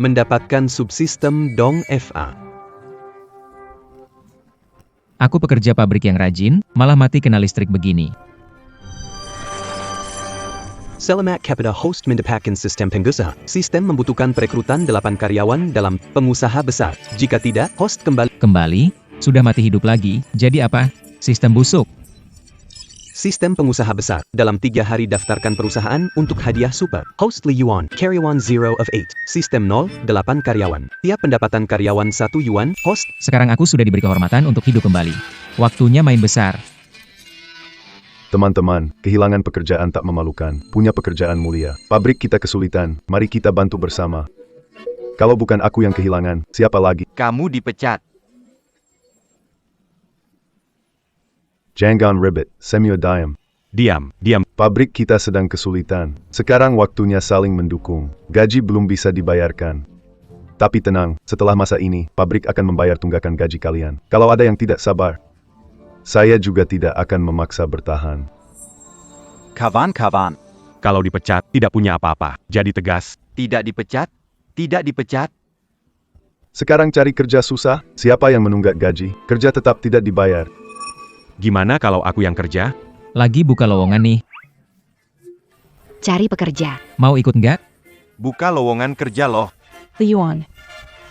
Mendapatkan subsistem Dong FA. Aku pekerja pabrik yang rajin, malah mati kena listrik begini. Selamat kepada host mendapatkan sistem pengusaha. Sistem membutuhkan perekrutan 8 karyawan dalam pengusaha besar. Jika tidak, host Kembali? Sudah mati hidup lagi, jadi apa? Sistem busuk. Sistem pengusaha besar. Dalam 3 hari daftarkan perusahaan untuk hadiah super. Host Li Yuan, karyawan 0 of 8. Sistem 0, 8 karyawan. Tiap pendapatan karyawan 1 yuan, host. Sekarang aku sudah diberi kehormatan untuk hidup kembali. Waktunya main besar. Teman-teman, kehilangan pekerjaan tak memalukan. Punya pekerjaan mulia. Pabrik kita kesulitan, mari kita bantu bersama. Kalau bukan aku yang kehilangan, siapa lagi? Kamu dipecat. Jangan ribet, Semyo diam. Diam. Pabrik kita sedang kesulitan. Sekarang waktunya saling mendukung. Gaji belum bisa dibayarkan. Tapi tenang, setelah masa ini, pabrik akan membayar tunggakan gaji kalian. Kalau ada yang tidak sabar, saya juga tidak akan memaksa bertahan. Kawan-kawan. Kalau dipecat, tidak punya apa-apa. Jadi tegas. Tidak dipecat? Tidak dipecat? Sekarang cari kerja susah, siapa yang menunggak gaji, kerja tetap tidak dibayar. Gimana kalau aku yang kerja? Lagi buka lowongan nih. Cari pekerja. Mau ikut nggak? Buka lowongan kerja loh. Li Yuan.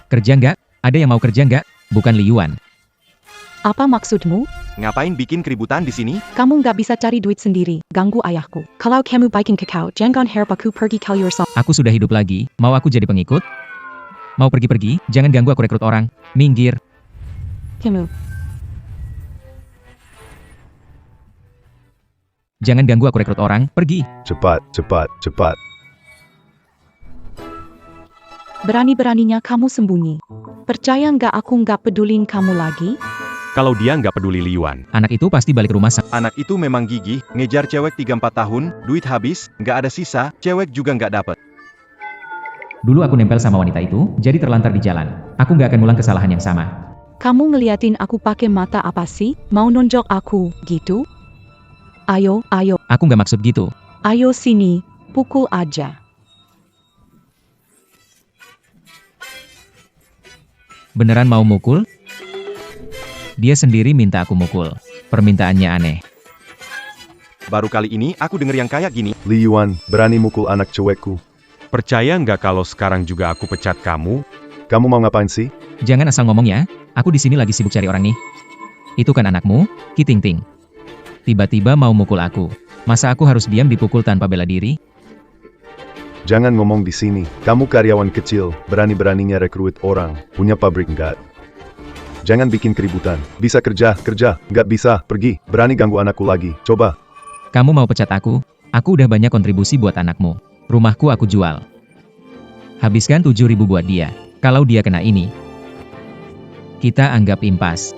Kerja nggak? Ada yang mau kerja nggak? Bukan Li Yuan. Apa maksudmu? Ngapain bikin keributan di sini? Kamu nggak bisa cari duit sendiri. Ganggu ayahku. Kalau kamu bikin kakao, jangan harap aku pergi keluar sama. Aku sudah hidup lagi, mau aku jadi pengikut? Mau pergi-pergi, jangan ganggu aku rekrut orang. Minggir. Kamu. Jangan ganggu aku rekrut orang, pergi. Cepat. Berani-beraninya kamu sembunyi. Percaya nggak aku nggak pedulin kamu lagi? Kalau dia nggak peduli Li Yuan. Anak itu pasti balik rumah Anak itu memang gigih, ngejar cewek 3-4 tahun, duit habis, nggak ada sisa, cewek juga nggak dapet. Dulu aku nempel sama wanita itu, jadi terlantar di jalan. Aku nggak akan ulang kesalahan yang sama. Kamu ngeliatin aku pakai mata apa sih? Mau nonjok aku, gitu? Ayo. Aku nggak maksud gitu. Ayo sini, pukul aja. Beneran mau mukul? Dia sendiri minta aku mukul. Permintaannya aneh. Baru kali ini aku denger yang kayak gini. Li Yuan, berani mukul anak cewekku. Percaya nggak kalau sekarang juga aku pecat kamu? Kamu mau ngapain sih? Jangan asal ngomong ya. Aku di sini lagi sibuk cari orang nih. Itu kan anakmu, Ki Ting Ting. Tiba-tiba mau mukul aku. Masa aku harus diam dipukul tanpa bela diri? Jangan ngomong di sini. Kamu karyawan kecil, berani-beraninya rekrut orang. Punya pabrik nggak? Jangan bikin keributan. Bisa kerja. Nggak bisa, pergi. Berani ganggu anakku lagi. Coba. Kamu mau pecat aku? Aku udah banyak kontribusi buat anakmu. Rumahku aku jual. Habiskan 7.000 buat dia. Kalau dia kena ini, kita anggap impas.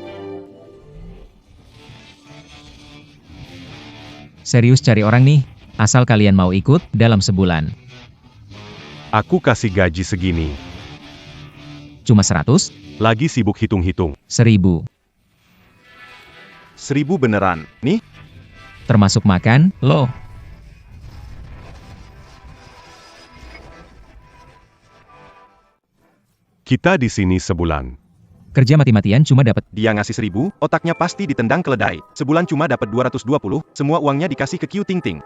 Serius cari orang nih, asal kalian mau ikut dalam sebulan. Aku kasih gaji segini. Cuma 100? Lagi sibuk hitung-hitung. 1.000. 1000 beneran. Nih, Termasuk makan, loh. Kita di sini sebulan. Kerja mati-matian cuma dapat. dia ngasih 1000, otaknya pasti ditendang keledai. Sebulan cuma dapat 220, semua uangnya dikasih ke Q Ting Ting.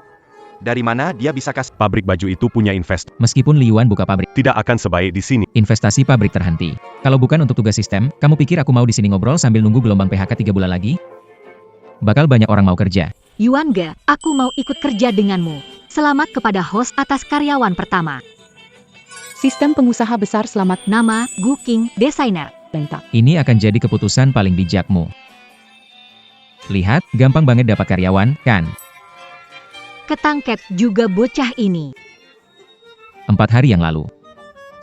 Dari mana dia bisa kasih? Pabrik baju itu punya Meskipun Li Yuan buka pabrik, tidak akan sebaik di sini. investasi pabrik terhenti. Kalau bukan untuk tugas sistem, kamu pikir aku mau di sini ngobrol sambil nunggu gelombang PHK 3 bulan lagi? Bakal banyak orang mau kerja. Yuan Ge, aku mau ikut kerja denganmu. Selamat kepada host atas karyawan pertama. Sistem pengusaha besar selamat. Nama, Gu King, desainer. Bentak. Ini akan jadi keputusan paling bijakmu. Lihat, gampang banget dapat karyawan, kan? Ketangkep juga bocah ini. 4 hari yang lalu.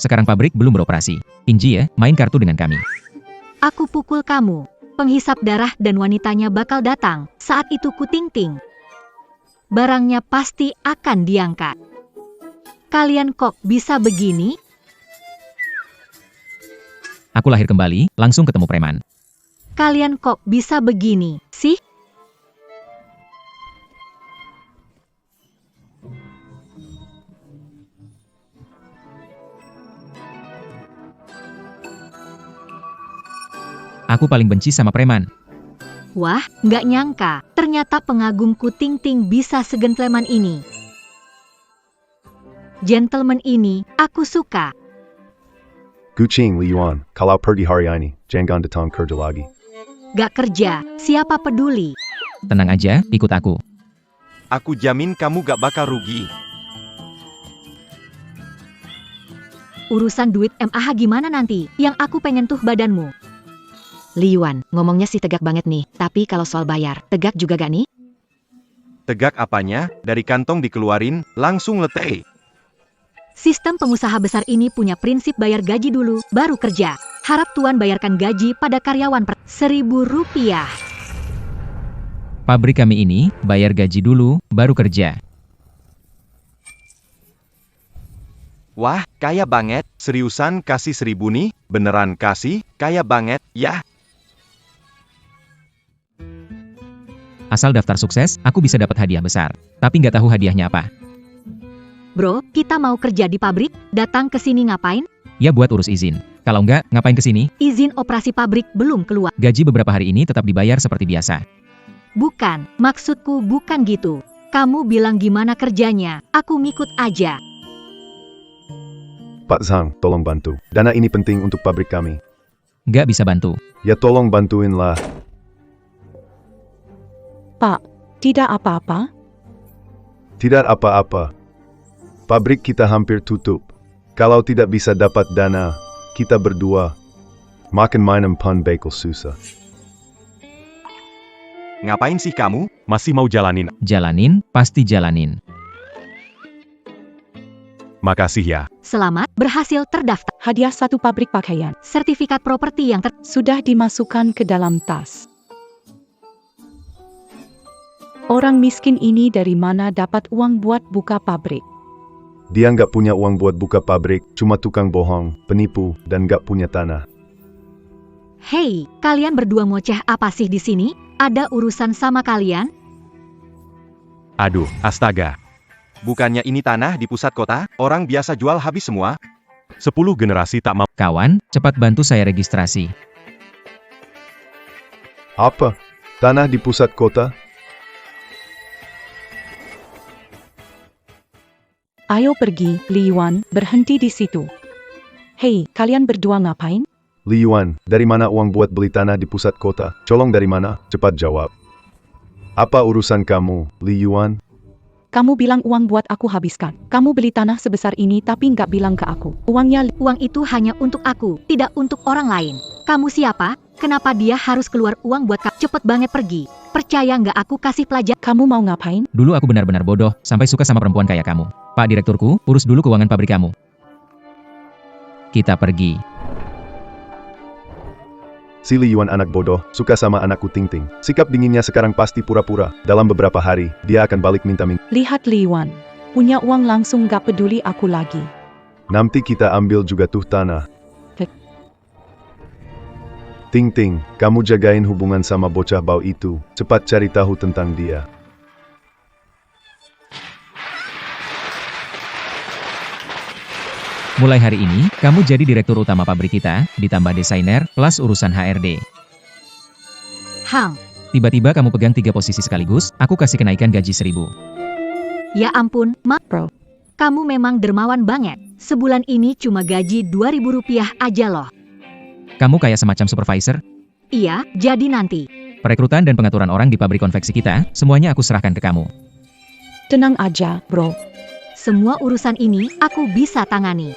Sekarang pabrik belum beroperasi. Inji ya, main kartu dengan kami. Aku pukul kamu. Penghisap darah dan wanitanya bakal datang. Saat itu Ku Ting Ting. Barangnya pasti akan diangkat. Kalian kok bisa begini? Aku lahir kembali, langsung ketemu preman. Kalian kok bisa begini, sih? Aku paling benci sama preman. Wah, nggak nyangka, ternyata pengagumku Ting Ting bisa segentleman ini. Gentleman ini, aku suka. Kucing Li Yuan, kalau pergi hari ini, jangan datang kerja lagi. Gak kerja, siapa peduli? Tenang aja, ikut aku. Aku jamin kamu gak bakal rugi. Urusan duit MAH gimana nanti? Yang aku pengen tuh badanmu. Li Yuan, ngomongnya sih tegak banget nih, tapi kalau soal bayar, tegak juga gak nih? Tegak apanya, dari kantong dikeluarin, langsung leteh. Sistem pengusaha besar ini punya prinsip bayar gaji dulu, baru kerja. Harap Tuan bayarkan gaji pada karyawan per Rp1.000. Pabrik kami ini, bayar gaji dulu, baru kerja. Wah, kaya banget, seriusan kasih 1.000 nih, beneran kasih, kaya banget, ya. Asal daftar sukses, aku bisa dapat hadiah besar. Tapi nggak tahu hadiahnya apa. Bro, kita mau kerja di pabrik, datang ke sini ngapain? Ya buat urus izin. Kalau nggak, ngapain ke sini? Izin operasi pabrik belum keluar. Gaji beberapa hari ini tetap dibayar seperti biasa. Bukan, maksudku bukan gitu. Kamu bilang gimana kerjanya, aku ngikut aja. Pak Zhang, tolong bantu. Dana ini penting untuk pabrik kami. Nggak bisa bantu. Ya tolong bantuin lah. Pak, tidak apa-apa. Tidak apa-apa. Pabrik kita hampir tutup. Kalau tidak bisa dapat dana, kita berdua makan minum pun bakal susah. Ngapain sih kamu? Masih mau jalanin? Jalanin, pasti jalanin. Makasih ya. Selamat, berhasil terdaftar. Hadiah satu pabrik pakaian. Sertifikat properti yang Sudah dimasukkan ke dalam tas. Orang miskin ini dari mana dapat uang buat buka pabrik? Dia nggak punya uang buat buka pabrik, cuma tukang bohong, penipu, dan nggak punya tanah. Hei, kalian berdua ngoceh apa sih di sini? Ada urusan sama kalian? Aduh, astaga. Bukannya ini tanah di pusat kota, orang biasa jual habis semua? 10 generasi tak mau. Kawan, cepat bantu saya registrasi. Apa? Tanah di pusat kota? Ayo pergi, Li Yuan, berhenti di situ. Hei, kalian berdua ngapain? Li Yuan, dari mana uang buat beli tanah di pusat kota? Colong dari mana? Cepat jawab. Apa urusan kamu, Li Yuan? Kamu bilang uang buat aku habiskan. Kamu beli tanah sebesar ini tapi nggak bilang ke aku. Uang itu hanya untuk aku, tidak untuk orang lain. Kamu siapa? Kenapa dia harus keluar uang buat kamu? Cepet banget pergi. Percaya nggak aku kasih pelajaran? Kamu mau ngapain? Dulu aku benar-benar bodoh, sampai suka sama perempuan kayak kamu. Pak Direkturku, urus dulu keuangan pabrik kamu. Kita pergi. Si Li Yuan anak bodoh, suka sama anakku Ting Ting. Sikap dinginnya sekarang pasti pura-pura. Dalam beberapa hari, dia akan balik minta-minta. Lihat Li Yuan. Punya uang langsung nggak peduli aku lagi. Nanti kita ambil juga tuh tanah. Ting Ting, kamu jagain hubungan sama bocah bau itu. Cepat cari tahu tentang dia. Mulai hari ini, kamu jadi direktur utama pabrik kita, ditambah desainer, plus urusan HRD. Tiba-tiba kamu pegang 3 posisi sekaligus, aku kasih kenaikan gaji 1.000. Ya ampun, Bro. Kamu memang dermawan banget. Sebulan ini cuma gaji Rp2.000 aja loh. Kamu kayak semacam supervisor? Iya, jadi nanti. Perekrutan dan pengaturan orang di pabrik konveksi kita, semuanya aku serahkan ke kamu. Tenang aja, bro. Semua urusan ini, aku bisa tangani.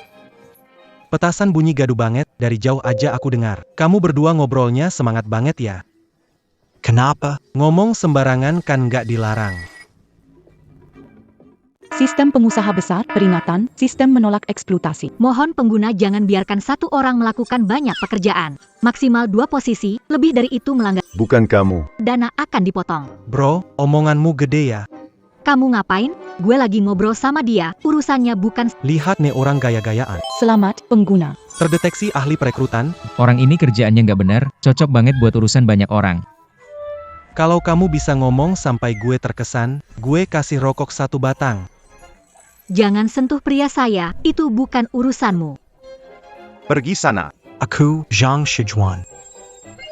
Petasan bunyi gaduh banget, dari jauh aja aku dengar. Kamu berdua ngobrolnya semangat banget ya. Kenapa? Ngomong sembarangan kan nggak dilarang. Sistem pengusaha besar, peringatan, sistem menolak eksploitasi. Mohon pengguna jangan biarkan satu orang melakukan banyak pekerjaan. Maksimal 2 posisi, lebih dari itu melanggar. Bukan kamu. Dana akan dipotong. Bro, omonganmu gede ya. Kamu ngapain? Gue lagi ngobrol sama dia, urusannya bukan... Lihat nih orang gaya-gayaan. Selamat, pengguna. Terdeteksi ahli perekrutan. Orang ini kerjaannya nggak benar, cocok banget buat urusan banyak orang. Kalau kamu bisa ngomong sampai gue terkesan, gue kasih rokok 1 batang. Jangan sentuh pria saya, itu bukan urusanmu. Pergi sana. Aku, Zhang Shijuan.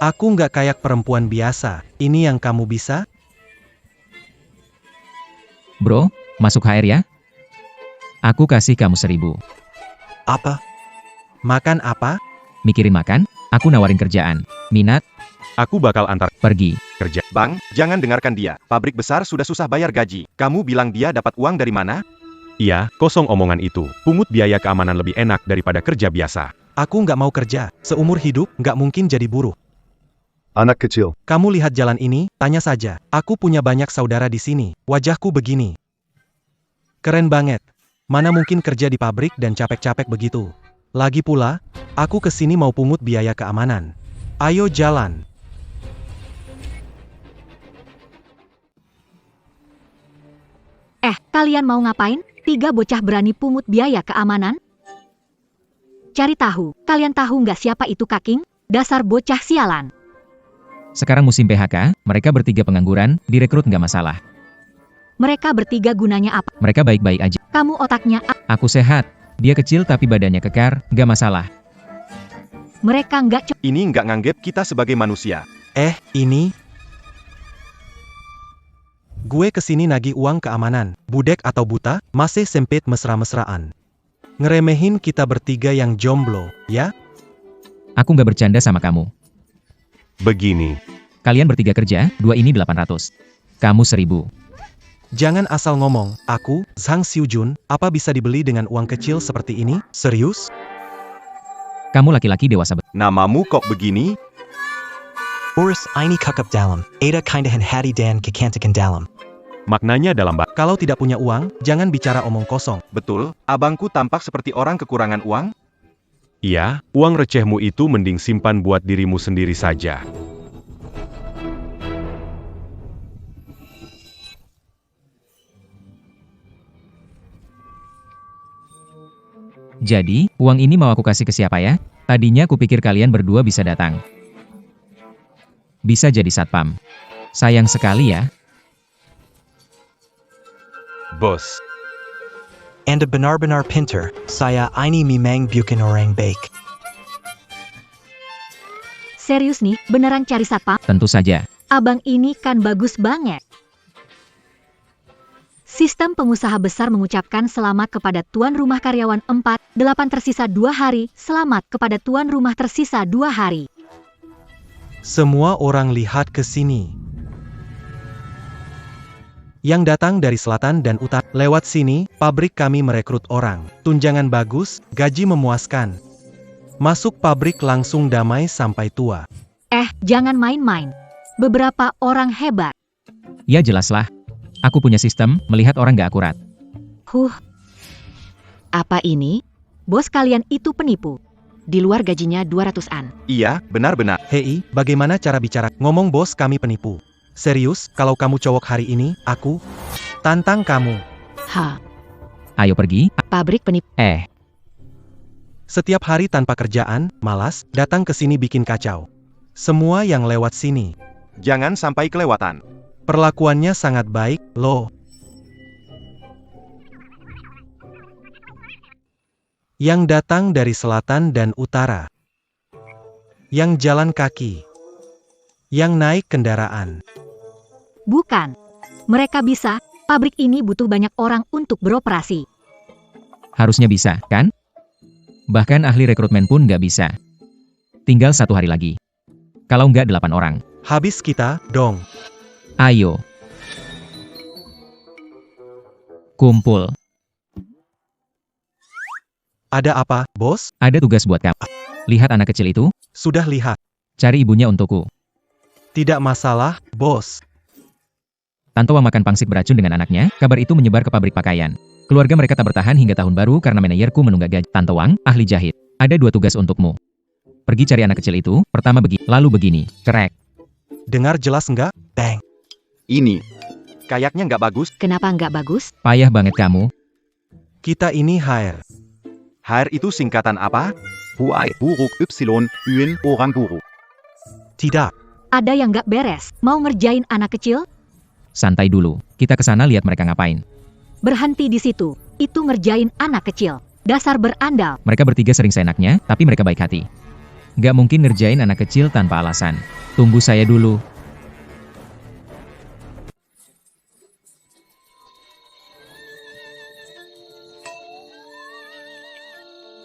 Aku nggak kayak perempuan biasa. Ini yang kamu bisa? Bro, masuk HR ya? Aku kasih kamu 1.000. Apa? Makan apa? Mikirin makan? Aku nawarin kerjaan. Minat? Aku bakal antar Pergi. kerja. Bang, jangan dengarkan dia. Pabrik besar sudah susah bayar gaji. Kamu bilang dia dapat uang dari mana? Iya, kosong omongan itu. Pungut biaya keamanan lebih enak daripada kerja biasa. Aku nggak mau kerja. Seumur hidup, nggak mungkin jadi buruh. Anak kecil, Kamu lihat jalan ini, tanya saja. Aku punya banyak saudara di sini. Wajahku begini. Keren banget. Mana mungkin kerja di pabrik dan capek-capek begitu. Lagi pula, aku kesini mau pungut biaya keamanan. Ayo jalan. Kalian mau ngapain? 3 bocah berani pungut biaya keamanan? Cari tahu, kalian tahu nggak siapa itu Kaking? Dasar bocah sialan. Sekarang musim PHK, mereka bertiga pengangguran, direkrut nggak masalah. Mereka bertiga gunanya apa? Mereka baik-baik aja. Kamu otaknya Aku sehat. Dia kecil tapi badannya kekar, nggak masalah. mereka nggak Ini nggak nganggep kita sebagai manusia. Ini... Gue kesini nagih uang keamanan. Budek atau buta, masih sempit mesra-mesraan. Ngeremehin kita bertiga yang jomblo, ya? Aku nggak bercanda sama kamu. Begini, Kalian bertiga kerja, 2 ini 800. Kamu 1.000. Jangan asal ngomong, aku, Zhang Xiujun, apa bisa dibeli dengan uang kecil seperti ini? Serius? Kamu laki-laki dewasa. Namamu kok begini? Boris ini kakap dalam, ada kindahan hati dan kekantikan dalam. maknanya dalam Kalau tidak punya uang, jangan bicara omong kosong. Betul, abangku tampak seperti orang kekurangan uang. Iya, uang recehmu itu mending simpan buat dirimu sendiri saja. Jadi, uang ini mau aku kasih ke siapa ya? Tadinya kupikir kalian berdua bisa datang. Bisa jadi satpam. Sayang sekali ya. Bos, Anda benar-benar pintar, saya ini memang bukan orang baik. serius nih, beneran cari satpam? Tentu saja. Abang ini kan bagus banget. Sistem pengusaha besar mengucapkan selamat kepada tuan rumah karyawan 4, 8 tersisa 2 hari, selamat kepada tuan rumah tersisa 2 hari. Semua orang lihat ke sini. Yang datang dari selatan dan utara. Lewat sini, pabrik kami merekrut orang. Tunjangan bagus, gaji memuaskan. Masuk pabrik langsung damai sampai tua. Jangan main-main. Beberapa orang hebat. Ya jelaslah. Aku punya sistem, melihat orang gak akurat. Apa ini? Bos kalian itu penipu. Di luar gajinya 200-an. Iya, benar-benar. Hei, bagaimana cara bicara? Ngomong bos kami penipu. Serius, kalau kamu cowok hari ini, aku tantang kamu. Ayo pergi. Pabrik penipu. Setiap hari tanpa kerjaan, malas, datang ke sini bikin kacau. Semua yang lewat sini. Jangan sampai kelewatan. Perlakuannya sangat baik, loh. Yang datang dari selatan dan utara. Yang jalan kaki. Yang naik kendaraan. Bukan. Mereka bisa. Pabrik ini butuh banyak orang untuk beroperasi. Harusnya bisa, kan? Bahkan ahli rekrutmen pun nggak bisa. Tinggal 1 hari lagi. Kalau nggak 8 orang. Habis kita, dong. Ayo. Kumpul. Ada apa, bos? Ada tugas buat kamu. Lihat anak kecil itu? Sudah lihat. Cari ibunya untukku. Tidak masalah, bos. Tantowa makan pangsit beracun dengan anaknya, kabar itu menyebar ke pabrik pakaian. Keluarga mereka tak bertahan hingga tahun baru karena manajerku menunggak gaji. Tantowang, ahli jahit. Ada 2 tugas untukmu. Pergi cari anak kecil itu, pertama begini, lalu begini. Krek. Dengar jelas nggak? Bang. Ini. Kayaknya nggak bagus. Kenapa nggak bagus? Payah banget kamu. Kita ini HR. HR itu singkatan apa? Huai buruk Y Uin orang buruk. Tidak. Ada yang nggak beres. Mau ngerjain anak kecil? Santai dulu. Kita ke sana lihat mereka ngapain. Berhenti di situ. Itu ngerjain anak kecil. Dasar berandal. Mereka bertiga sering seenaknya, tapi mereka baik hati. Nggak mungkin ngerjain anak kecil tanpa alasan. Tunggu saya dulu.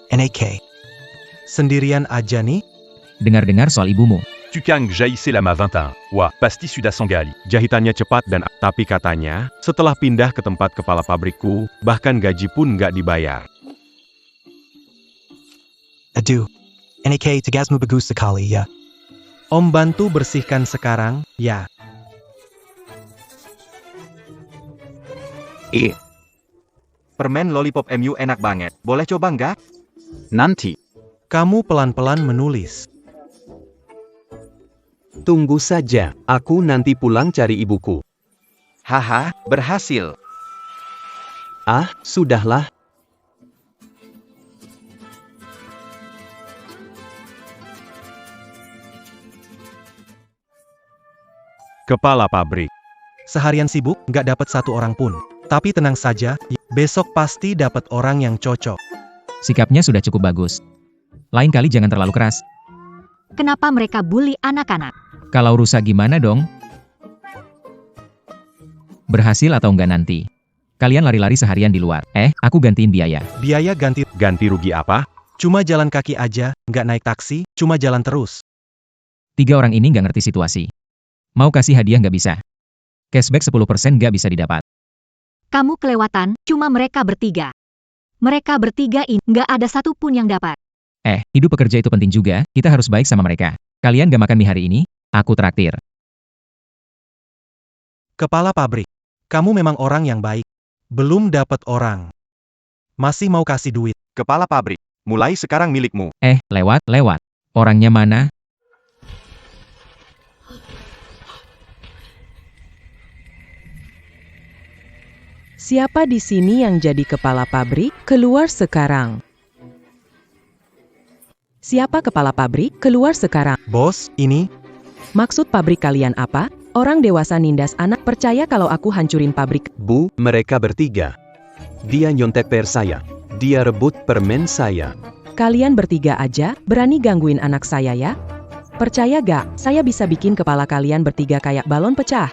NAK. Sendirian aja nih? Dengar-dengar soal ibumu. Tukang jaissé lama 21. Wah, pasti sudah songgali. Jahitannya cepat dan tapi katanya, setelah pindah ke tempat kepala pabrikku, bahkan gaji pun nggak dibayar. Aduh. NAK tegasmu bagus sekali ya. Om bantu bersihkan sekarang, ya. Permen lollipop MU enak banget. Boleh coba nggak? Nanti. Kamu pelan-pelan menulis. Tunggu saja, aku nanti pulang cari ibuku. Haha, berhasil. Ah, sudahlah. Kepala pabrik. Seharian sibuk, nggak dapat satu orang pun. Tapi tenang saja, besok pasti dapat orang yang cocok. Sikapnya sudah cukup bagus. Lain kali jangan terlalu keras. Kenapa mereka bully anak-anak? Kalau rusak gimana dong? Berhasil atau enggak nanti? Kalian lari-lari seharian di luar. Aku gantiin biaya. Biaya ganti. Ganti rugi apa? Cuma jalan kaki aja, nggak naik taksi, cuma jalan terus. 3 orang ini nggak ngerti situasi. Mau kasih hadiah nggak bisa. Cashback 10% nggak bisa didapat. Kamu kelewatan, cuma mereka bertiga. Mereka bertiga ini nggak ada satupun yang dapat. Hidup pekerja itu penting juga, kita harus baik sama mereka. Kalian gak makan mie hari ini? Aku traktir. Kepala pabrik. Kamu memang orang yang baik. Belum dapat orang. Masih mau kasih duit. Kepala pabrik. Mulai sekarang milikmu. Lewat. Orangnya mana? Siapa di sini yang jadi kepala pabrik? Keluar sekarang. Siapa kepala pabrik? Keluar sekarang. Bos, ini. Maksud pabrik kalian apa? Orang dewasa nindas anak, percaya kalau aku hancurin pabrik. Bu, mereka bertiga. Dia nyontek per saya. Dia rebut permen saya. Kalian bertiga aja, berani gangguin anak saya ya? Percaya gak, saya bisa bikin kepala kalian bertiga kayak balon pecah.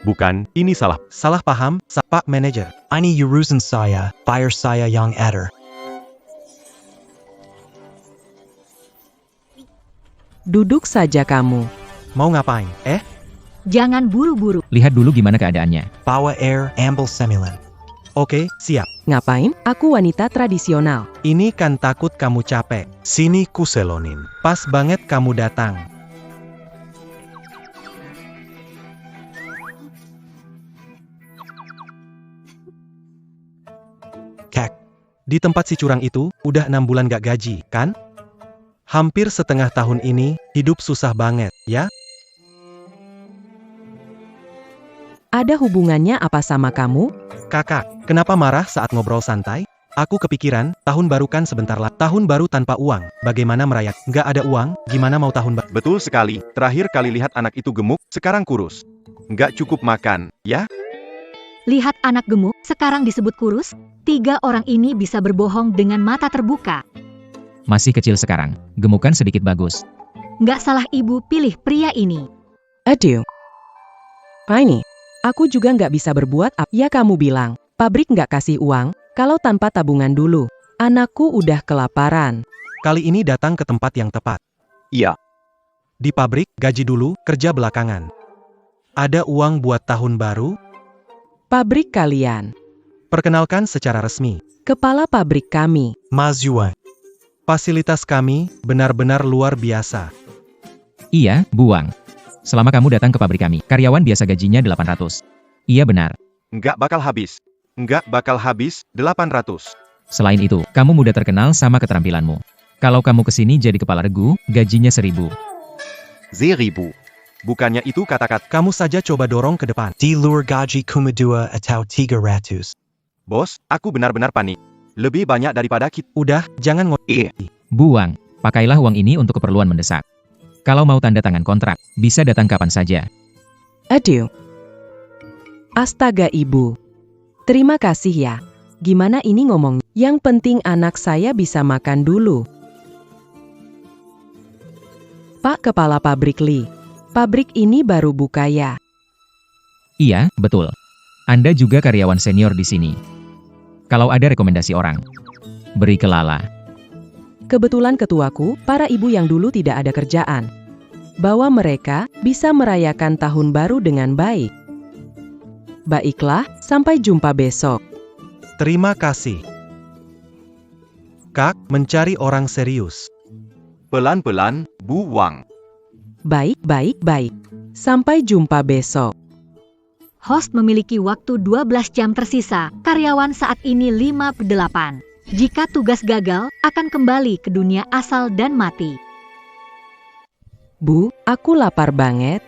Bukan, ini salah. Salah paham, Pak Manager. Ini urusan saya, fire saya yang ada. Duduk saja kamu. Mau ngapain? Jangan buru-buru. Lihat dulu gimana keadaannya. Bawa air, ambil semilan. Oke, siap. Ngapain? Aku wanita tradisional. Ini kan takut kamu capek. Sini kuselonin. Pas banget kamu datang. Kek. Di tempat si curang itu, udah 6 bulan gak gaji, kan? Hampir setengah tahun ini, hidup susah banget, ya? Ada hubungannya apa sama kamu? Kakak, kenapa marah saat ngobrol santai? Aku kepikiran, tahun baru kan sebentar lagi. Tahun baru tanpa uang, bagaimana merayak? Nggak ada uang, gimana mau tahun baru? Betul sekali, terakhir kali lihat anak itu gemuk, sekarang kurus. Nggak cukup makan, ya? Lihat anak gemuk, sekarang disebut kurus? 3 orang ini bisa berbohong dengan mata terbuka. Masih kecil sekarang, gemukan sedikit bagus. Nggak salah ibu pilih pria ini. Aduh. Ini, aku juga nggak bisa berbuat apa. Ya kamu bilang, pabrik nggak kasih uang, kalau tanpa tabungan dulu. Anakku udah kelaparan. Kali ini datang ke tempat yang tepat. Iya. Di pabrik, gaji dulu, kerja belakangan. Ada uang buat tahun baru? Pabrik kalian. Perkenalkan secara resmi. Kepala pabrik kami. Mas Yuan. Fasilitas kami benar-benar luar biasa. Iya, buang. Selama kamu datang ke pabrik kami, karyawan biasa gajinya 800. Iya benar. Nggak bakal habis. Nggak bakal habis, 800. Selain itu, kamu mudah terkenal sama keterampilanmu. Kalau kamu kesini jadi kepala regu, gajinya 1000. 1000. Bukannya itu kata-kata. Kamu saja coba dorong ke depan. Di luar gaji kumedua atau 300. Bos, aku benar-benar panik. Lebih banyak daripada kita. Udah, jangan Buang. Pakailah uang ini untuk keperluan mendesak. Kalau mau tanda tangan kontrak, bisa datang kapan saja. Aduh. Astaga ibu. Terima kasih ya. Gimana ini ngomong? Yang penting anak saya bisa makan dulu. Pak Kepala Pabrik Lee, pabrik ini baru buka ya? Iya, betul. Anda juga karyawan senior di sini. Kalau ada rekomendasi orang, beri ke Lala. Kebetulan ketuaku, para ibu yang dulu tidak ada kerjaan. Bahwa mereka bisa merayakan tahun baru dengan baik. Baiklah, sampai jumpa besok. Terima kasih. Kak, mencari orang serius. Pelan-pelan, Bu Wang. Baik. Sampai jumpa besok. Host memiliki waktu 12 jam tersisa, karyawan saat ini 58. Jika tugas gagal, akan kembali ke dunia asal dan mati. Bu, aku lapar banget.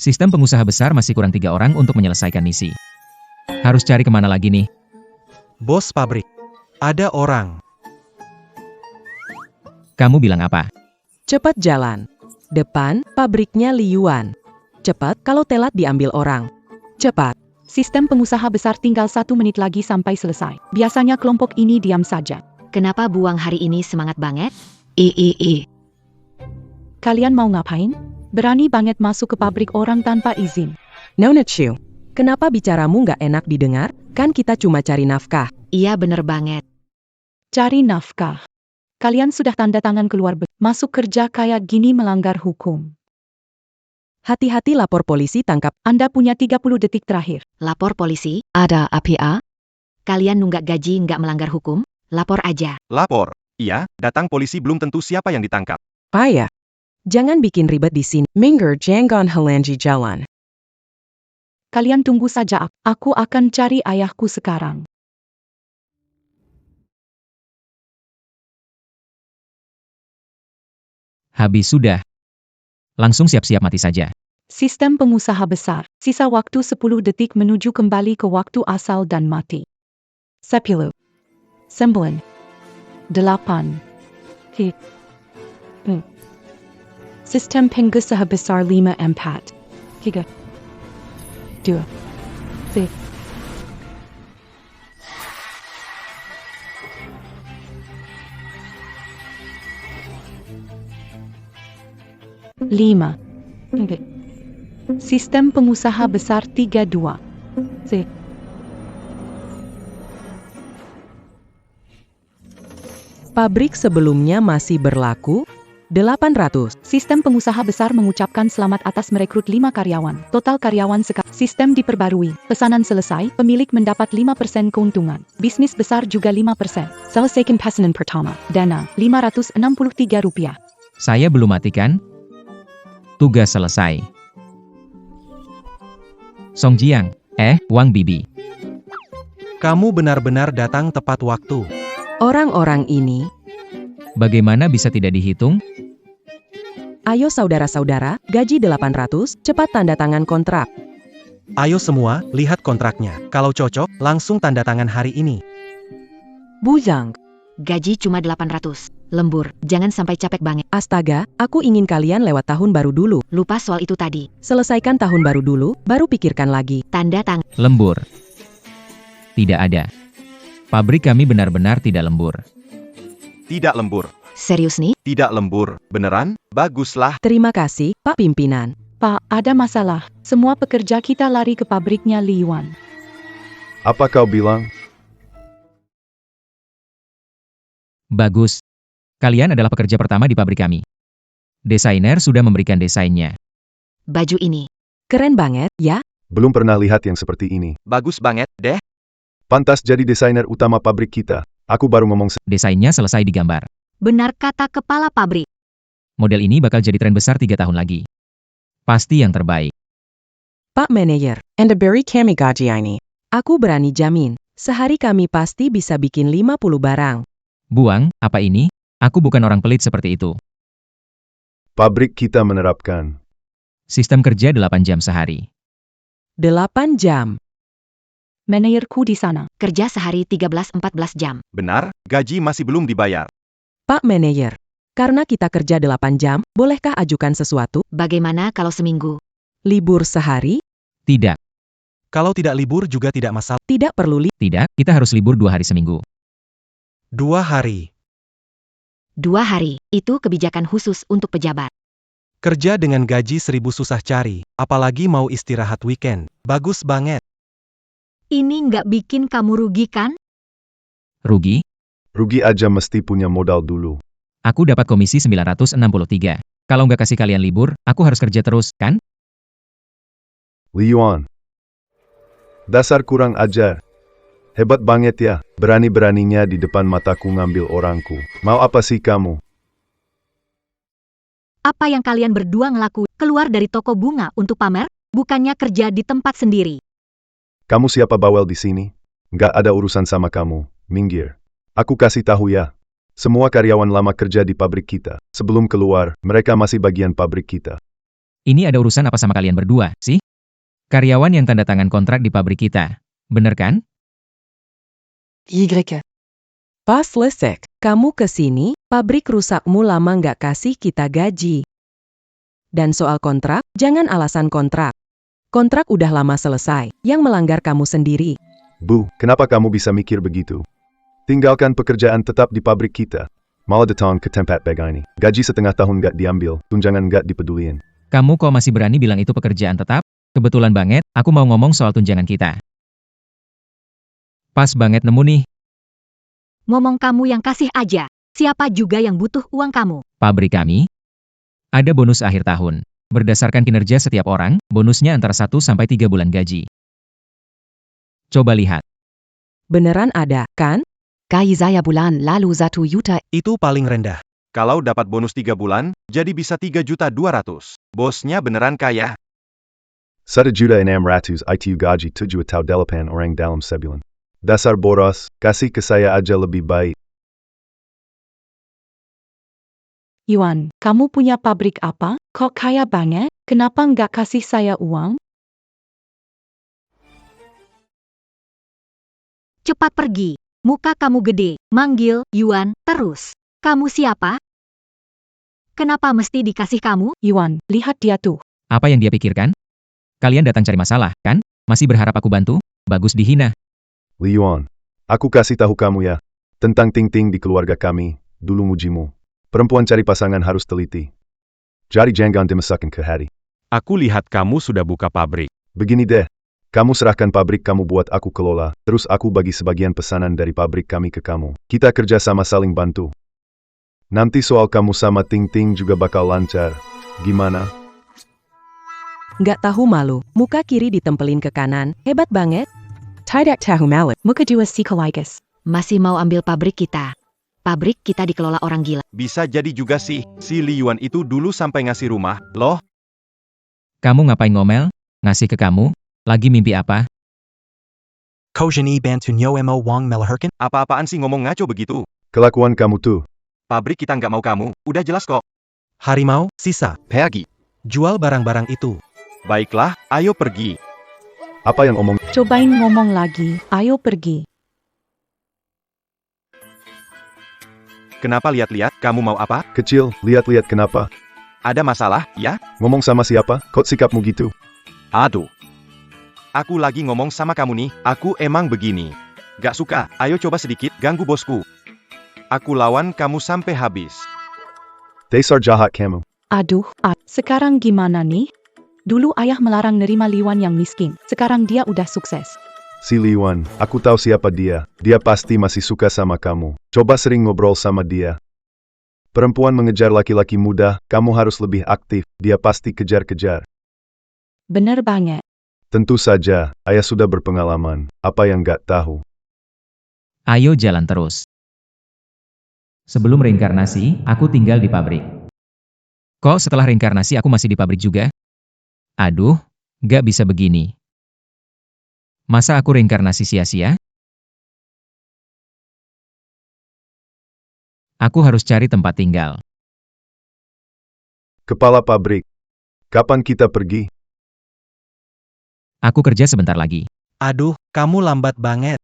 Sistem pengusaha besar masih kurang 3 orang untuk menyelesaikan misi. Harus cari kemana lagi nih? Bos pabrik. Ada orang. Kamu bilang apa? Cepat jalan. Depan, pabriknya Liyuan. Cepat, kalau telat diambil orang. Cepat. Sistem pengusaha besar tinggal 1 menit lagi sampai selesai. Biasanya kelompok ini diam saja. Kenapa Buang hari ini semangat banget? Kalian mau ngapain? Berani banget masuk ke pabrik orang tanpa izin. Nonetsu, kenapa bicaramu nggak enak didengar? Kan kita cuma cari nafkah. Iya bener banget. Cari nafkah. Kalian sudah tanda tangan keluar masuk kerja kayak gini melanggar hukum. Hati-hati lapor polisi tangkap. Anda punya 30 detik terakhir. Lapor polisi? Ada APA? Kalian nunggak gaji nggak melanggar hukum? Lapor aja. Lapor. Iya, datang polisi belum tentu siapa yang ditangkap. Ayah, jangan bikin ribet di sini. Minggir jangan halangi jalan. Kalian tunggu saja, aku akan cari ayahku sekarang. Habis sudah. Langsung siap-siap mati saja. Sistem pengusaha besar. Sisa waktu 10 detik menuju kembali ke waktu asal dan mati. 10, 9, 8, 7. Sistem pengusaha besar 5, 4, 3, 2, 1. Lima. Sistem pengusaha besar 32. Pabrik sebelumnya masih berlaku. 800. Sistem pengusaha besar mengucapkan selamat atas merekrut 5 karyawan. Total karyawan sekarang. Sistem diperbarui. Pesanan selesai. Pemilik mendapat 5% keuntungan. Bisnis besar juga 5%. Selesaikan pesanan pertama. Dana Rp563. Saya belum matikan. Tugas selesai. Song Jiang, Wang Bibi. Kamu benar-benar datang tepat waktu. Orang-orang ini. Bagaimana bisa tidak dihitung? Ayo saudara-saudara, gaji 800, cepat tanda tangan kontrak. Ayo semua, lihat kontraknya. Kalau cocok, langsung tanda tangan hari ini. Bu Zhang. Gaji cuma 800. Lembur, jangan sampai capek banget. Astaga, aku ingin kalian lewat tahun baru dulu. Lupa soal itu tadi. Selesaikan tahun baru dulu, baru pikirkan lagi. Tanda tangan. Lembur. Tidak ada. Pabrik kami benar-benar tidak lembur. Tidak lembur. Serius nih? Tidak lembur. Beneran? Baguslah. Terima kasih, Pak Pimpinan. Pak, ada masalah. Semua pekerja kita lari ke pabriknya Liyuan. Apa kau bilang? Bagus. Kalian adalah pekerja pertama di pabrik kami. Desainer sudah memberikan desainnya. Baju ini. Keren banget, ya? Belum pernah lihat yang seperti ini. Bagus banget, deh. Pantas jadi desainer utama pabrik kita. Aku baru ngomong Desainnya selesai digambar. Benar kata kepala pabrik. Model ini bakal jadi tren besar 3 tahun lagi. Pasti yang terbaik. Pak Manager, Anda beri kami gaji ini. Aku berani jamin, sehari kami pasti bisa bikin 50 barang. Buang, apa ini? Aku bukan orang pelit seperti itu. Pabrik kita menerapkan Sistem kerja 8 jam sehari. 8 jam. Manajerku di sana. Kerja sehari 13-14 jam. Benar, gaji masih belum dibayar. Pak Manager, karena kita kerja 8 jam, bolehkah ajukan sesuatu? Bagaimana kalau seminggu? Libur sehari? Tidak. Kalau tidak libur juga tidak masalah. Tidak perlu Tidak, kita harus libur 2 hari seminggu. 2 hari. 2 hari, itu kebijakan khusus untuk pejabat. Kerja dengan gaji 1.000 susah cari, apalagi mau istirahat weekend. Bagus banget. Ini nggak bikin kamu rugi kan? Rugi? Rugi aja mesti punya modal dulu. Aku dapat komisi 963. Kalau nggak kasih kalian libur, aku harus kerja terus, kan? Li Yuan. Dasar kurang ajar. Hebat banget ya, berani-beraninya di depan mataku ngambil orangku. Mau apa sih kamu? Apa yang kalian berdua ngelaku? Keluar dari toko bunga untuk pamer? Bukannya kerja di tempat sendiri. Kamu siapa bawel di sini? Nggak ada urusan sama kamu, minggir. Aku kasih tahu ya. Semua karyawan lama kerja di pabrik kita. Sebelum keluar, mereka masih bagian pabrik kita. Ini ada urusan apa sama kalian berdua, sih? Karyawan yang tanda tangan kontrak di pabrik kita. Bener kan? Pas lesek, kamu kesini, pabrik rusakmu lama nggak kasih kita gaji. Dan soal kontrak, jangan alasan kontrak. Kontrak udah lama selesai, yang melanggar kamu sendiri. Bu, kenapa kamu bisa mikir begitu? Tinggalkan pekerjaan tetap di pabrik kita. Malah datang ke tempat begini. Gaji setengah tahun nggak diambil, tunjangan nggak dipedulin. Kamu kok masih berani bilang itu pekerjaan tetap? Kebetulan banget, aku mau ngomong soal tunjangan kita. Pas banget nemu nih, Ngomong kamu yang kasih aja. Siapa juga yang butuh uang kamu? pabrik kami. Ada bonus akhir tahun. Berdasarkan kinerja setiap orang, bonusnya antara 1 sampai 3 bulan gaji. Coba lihat. Beneran ada, kan? Gaji saya bulan lalu 1 juta. Itu paling rendah. Kalau dapat bonus 3 bulan, jadi bisa 3.200.000. Bosnya beneran kaya. 1.600.000 ITU gaji 7 atau 8 orang dalam sebulan. Dasar boros, kasih ke saya aja lebih baik. Yuan, kamu punya pabrik apa? Kok kaya banget? Kenapa nggak kasih saya uang? Cepat pergi. Muka kamu gede, manggil Yuan terus. Kamu siapa? Kenapa mesti dikasih kamu? Yuan, lihat dia tuh. Apa yang dia pikirkan? Kalian datang cari masalah, kan? Masih berharap aku bantu? Bagus dihina. Li Yuan, aku kasih tahu kamu ya. Tentang Ting-Ting di keluarga kami, dulu mujimu. Perempuan cari pasangan harus teliti. Jadi jangan dimasukkan ke hati. Aku lihat kamu sudah buka pabrik. Begini deh. Kamu serahkan pabrik kamu buat aku kelola, terus aku bagi sebagian pesanan dari pabrik kami ke kamu. Kita kerja sama saling bantu. Nanti soal kamu sama Ting-Ting juga bakal lancar. Gimana? Nggak tahu malu, muka kiri ditempelin ke kanan, hebat banget. Tidak tahu malu. Muka dua psikologis. Masih mau ambil pabrik kita. Pabrik kita dikelola orang gila. Bisa jadi juga sih, si Li Yuan itu dulu sampai ngasih rumah, loh. Kamu ngapain ngomel? Ngasih ke kamu? Lagi mimpi apa? Kojan bantu mo wong melahirkan. Apa-apaan sih ngomong ngaco begitu? Kelakuan kamu tuh. Pabrik kita nggak mau kamu, udah jelas kok. Harimau, sisa. Pergi. Jual barang-barang itu. Baiklah, ayo pergi. Apa yang omong? Cobain ngomong lagi. Ayo pergi. Kenapa lihat-lihat, kamu mau apa? Kecil, lihat-lihat kenapa? Ada masalah, ya? Ngomong sama siapa? Kok sikapmu gitu? Aduh. Aku lagi ngomong sama kamu nih, aku emang begini. Gak suka, ayo coba sedikit ganggu bosku. Aku lawan kamu sampai habis. Dasar jahat kamu. Aduh, sekarang gimana nih? Dulu ayah melarang nerima Liwan yang miskin. Sekarang dia udah sukses. Si Liwan, aku tahu siapa dia. Dia pasti masih suka sama kamu. Coba sering ngobrol sama dia. Perempuan mengejar laki-laki muda, kamu harus lebih aktif. Dia pasti kejar-kejar. Bener banget. Tentu saja, ayah sudah berpengalaman. Apa yang gak tahu? Ayo jalan terus. Sebelum reinkarnasi, aku tinggal di pabrik. Kok setelah reinkarnasi aku masih di pabrik juga? Aduh, gak bisa begini. Masa aku reinkarnasi sia-sia? Aku harus cari tempat tinggal. Kepala pabrik. Kapan kita pergi? Aku kerja sebentar lagi. Aduh, kamu lambat banget.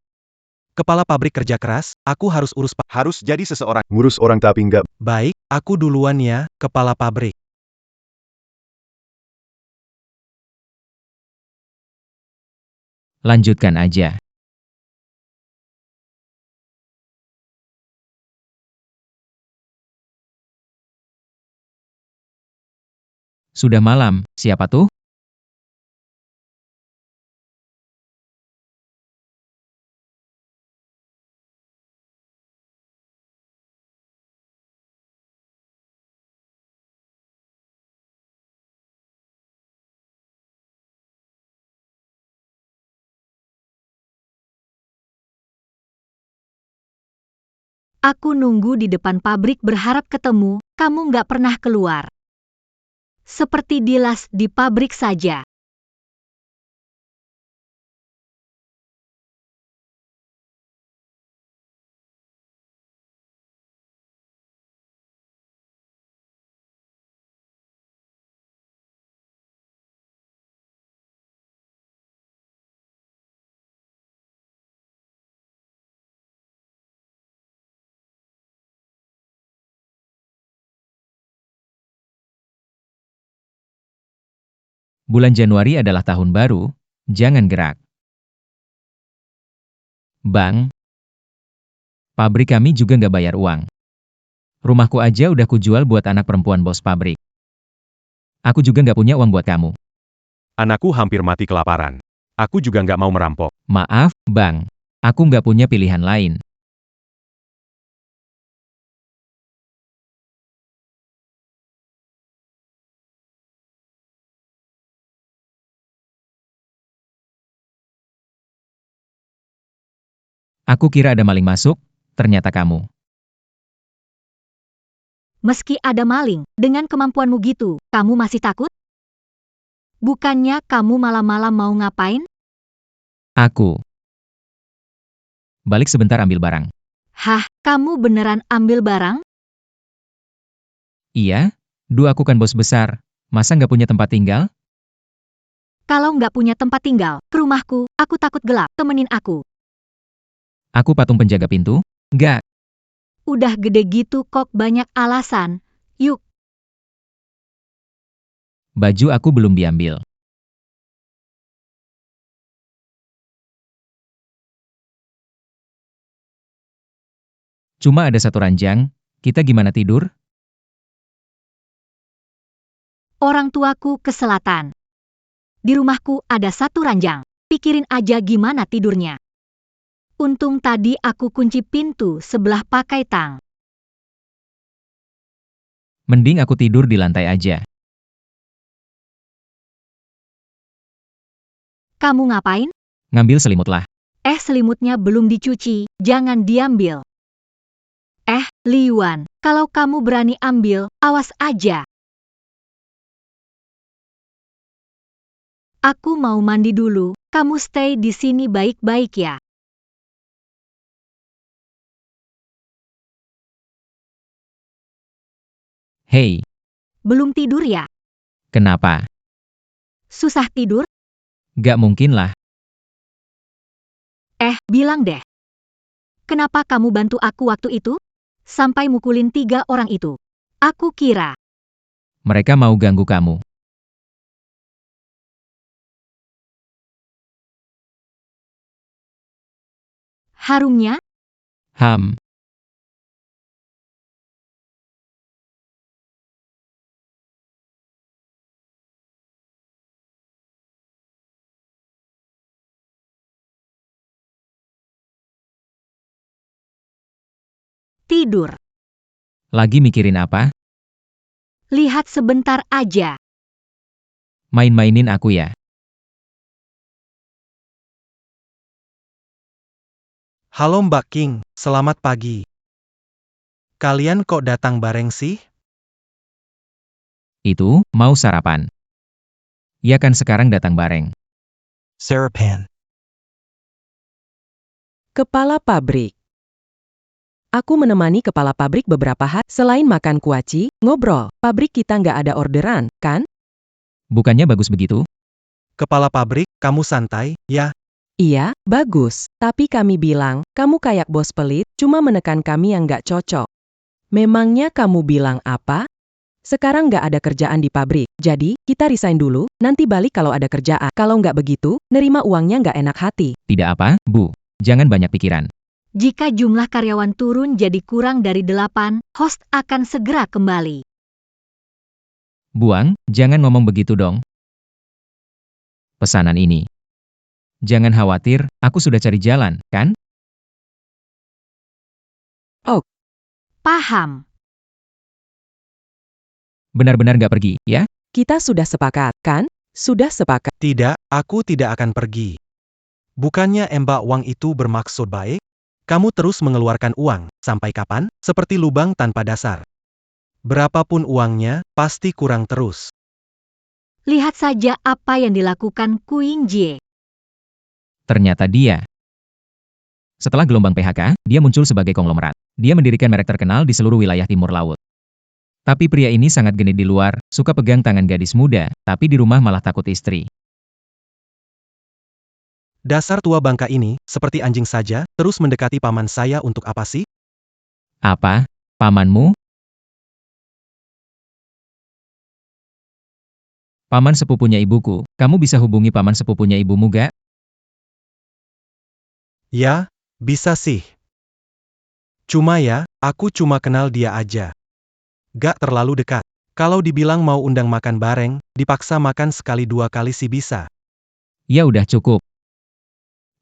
Kepala pabrik kerja keras, aku harus urus Harus jadi seseorang. Ngurus orang tapi nggak. Baik, aku duluan ya, kepala pabrik. Lanjutkan aja. Sudah malam, siapa tuh? Aku nunggu di depan pabrik berharap ketemu, kamu nggak pernah keluar. Seperti dilas di pabrik saja. Bulan Januari adalah tahun baru, jangan gerak. Bang, pabrik kami juga nggak bayar uang. Rumahku aja udah kujual buat anak perempuan bos pabrik. Aku juga nggak punya uang buat kamu. Anakku hampir mati kelaparan. Aku juga nggak mau merampok. Maaf, Bang. Aku nggak punya pilihan lain. Aku kira ada maling masuk, ternyata kamu. Meski ada maling, dengan kemampuanmu gitu, kamu masih takut? Bukannya kamu malam-malam mau ngapain? Aku. Balik sebentar ambil barang. Hah, kamu beneran ambil barang? Iya, aku kan bos besar. Masa nggak punya tempat tinggal? Kalau nggak punya tempat tinggal, ke rumahku, aku takut gelap, temenin aku. Aku patung penjaga pintu? Nggak. Udah gede gitu kok banyak alasan. Yuk. Baju aku belum diambil. Cuma ada satu ranjang, kita gimana tidur? Orang tuaku ke selatan. Di rumahku ada satu ranjang. Pikirin aja gimana tidurnya. Untung tadi aku kunci pintu sebelah pakai tang. Mending aku tidur di lantai aja. Kamu ngapain? Ngambil selimut lah. Selimutnya belum dicuci, jangan diambil. Liuan, kalau kamu berani ambil, awas aja. Aku mau mandi dulu, kamu stay di sini baik-baik ya. Hei, Belum tidur ya? kenapa? Susah tidur? Gak mungkin lah. Bilang deh. Kenapa kamu bantu aku waktu itu? Sampai mukulin 3 orang itu. Aku kira. Mereka mau ganggu kamu. Harumnya? Ham. Tidur. Lagi mikirin apa? Lihat sebentar aja. Main-mainin aku ya. Halo Mbak King, selamat pagi. Kalian kok datang bareng sih? Itu, mau sarapan. Ya kan sekarang datang bareng. Sarapan. Kepala pabrik. Aku menemani kepala pabrik beberapa hari. Selain makan kuaci, ngobrol. Pabrik kita nggak ada orderan, kan? Bukannya bagus begitu? Kepala pabrik, kamu santai, ya? Iya, bagus. Tapi kami bilang, kamu kayak bos pelit, cuma menekan kami yang nggak cocok. Memangnya kamu bilang apa? Sekarang nggak ada kerjaan di pabrik, jadi kita resign dulu, nanti balik kalau ada kerjaan. Kalau nggak begitu, nerima uangnya nggak enak hati. Tidak apa, Bu. Jangan banyak pikiran. Jika jumlah karyawan turun jadi kurang dari 8, host akan segera kembali. Buang, jangan ngomong begitu dong. Pesanan ini. Jangan khawatir, aku sudah cari jalan, kan? Paham. Benar-benar nggak pergi, ya? Kita sudah sepakat, kan? Sudah sepakat. Tidak, aku tidak akan pergi. Bukannya Mbak Wang itu bermaksud baik? Kamu terus mengeluarkan uang, sampai kapan? Seperti lubang tanpa dasar. Berapapun uangnya, pasti kurang terus. Lihat saja apa yang dilakukan Queen Jie. Ternyata dia. Setelah gelombang PHK, dia muncul sebagai konglomerat. Dia mendirikan merek terkenal di seluruh wilayah timur laut. Tapi pria ini sangat genit di luar, suka pegang tangan gadis muda, tapi di rumah malah takut istri. Dasar tua bangka ini, seperti anjing saja, terus mendekati paman saya untuk apa sih? Apa? Pamanmu? Paman sepupunya ibuku, kamu bisa hubungi paman sepupunya ibumu gak? Ya, bisa sih. Cuma ya, aku cuma kenal dia aja. Gak terlalu dekat. Kalau dibilang mau undang makan bareng, dipaksa makan sekali 2 kali sih bisa. Ya udah cukup.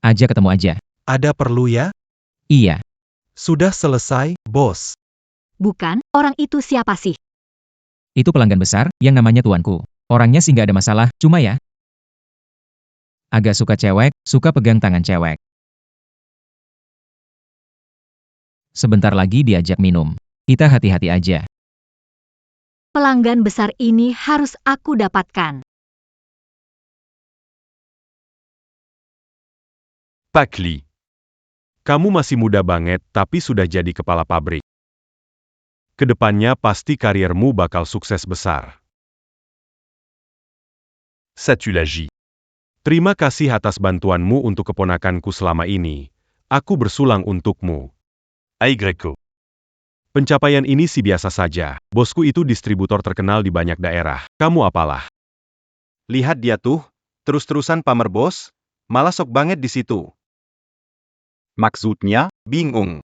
Ajak ketemu aja. Ada perlu ya? Iya. Sudah selesai, bos. Bukan, orang itu siapa sih? Itu pelanggan besar, yang namanya tuanku. Orangnya sih nggak ada masalah, cuma ya. Agak suka cewek, suka pegang tangan cewek. Sebentar lagi diajak minum. Kita hati-hati aja. Pelanggan besar ini harus aku dapatkan. Pak Li. Kamu masih muda banget tapi sudah jadi kepala pabrik. Kedepannya pasti kariermu bakal sukses besar. Satulaji. Terima kasih atas bantuanmu untuk keponakanku selama ini. Aku bersulang untukmu. Aigreko. Pencapaian ini sih biasa saja. Bosku itu distributor terkenal di banyak daerah. Kamu apalah? Lihat dia tuh, terus-terusan pamer bos, malah sok banget di situ. Maksudnya? Bingung.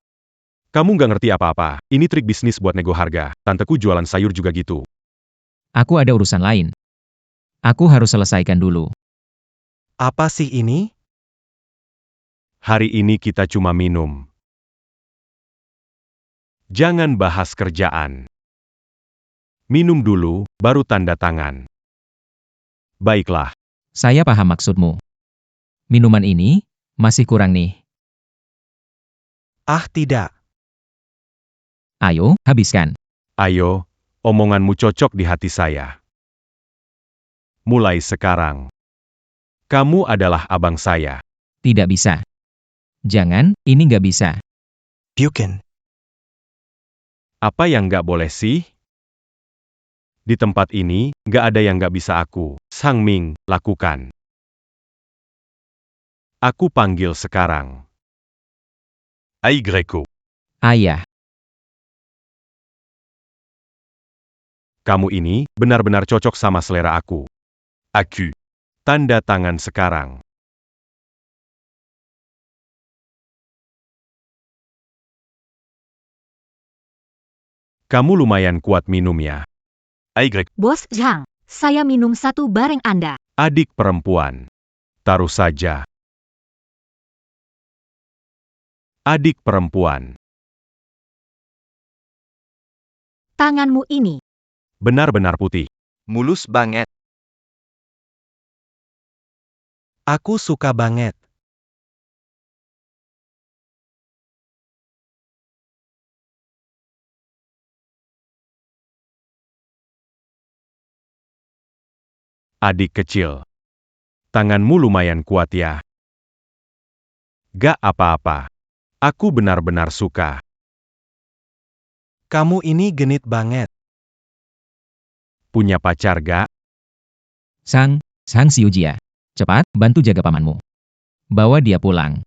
Kamu nggak ngerti apa-apa. Ini trik bisnis buat nego harga. Tanteku jualan sayur juga gitu. Aku ada urusan lain. Aku harus selesaikan dulu. Apa sih ini? Hari ini kita cuma minum. Jangan bahas kerjaan. Minum dulu, baru tanda tangan. Baiklah. Saya paham maksudmu. Minuman ini masih kurang nih. Ah tidak. Ayo, habiskan. Ayo, omonganmu cocok di hati saya. Mulai sekarang, kamu adalah abang saya. Tidak bisa. Jangan, ini nggak bisa. Bukan. Apa yang nggak boleh sih? Di tempat ini, nggak ada yang nggak bisa aku, Sang Ming, lakukan. Aku panggil sekarang. Aigreko. Ayah. Kamu ini benar-benar cocok sama selera aku. Aku. Tanda tangan sekarang. Kamu lumayan kuat minum ya. Aigrek, Bos Zhang, saya minum 1 bareng Anda. adik perempuan. Taruh saja. Adik perempuan. Tanganmu ini. Benar-benar putih. Mulus banget. Aku suka banget. Adik kecil. Tanganmu lumayan kuat ya. Gak apa-apa. Aku benar-benar suka. Kamu ini genit banget. Punya pacar gak? Sang Xiujia. Cepat, bantu jaga pamanmu. Bawa dia pulang.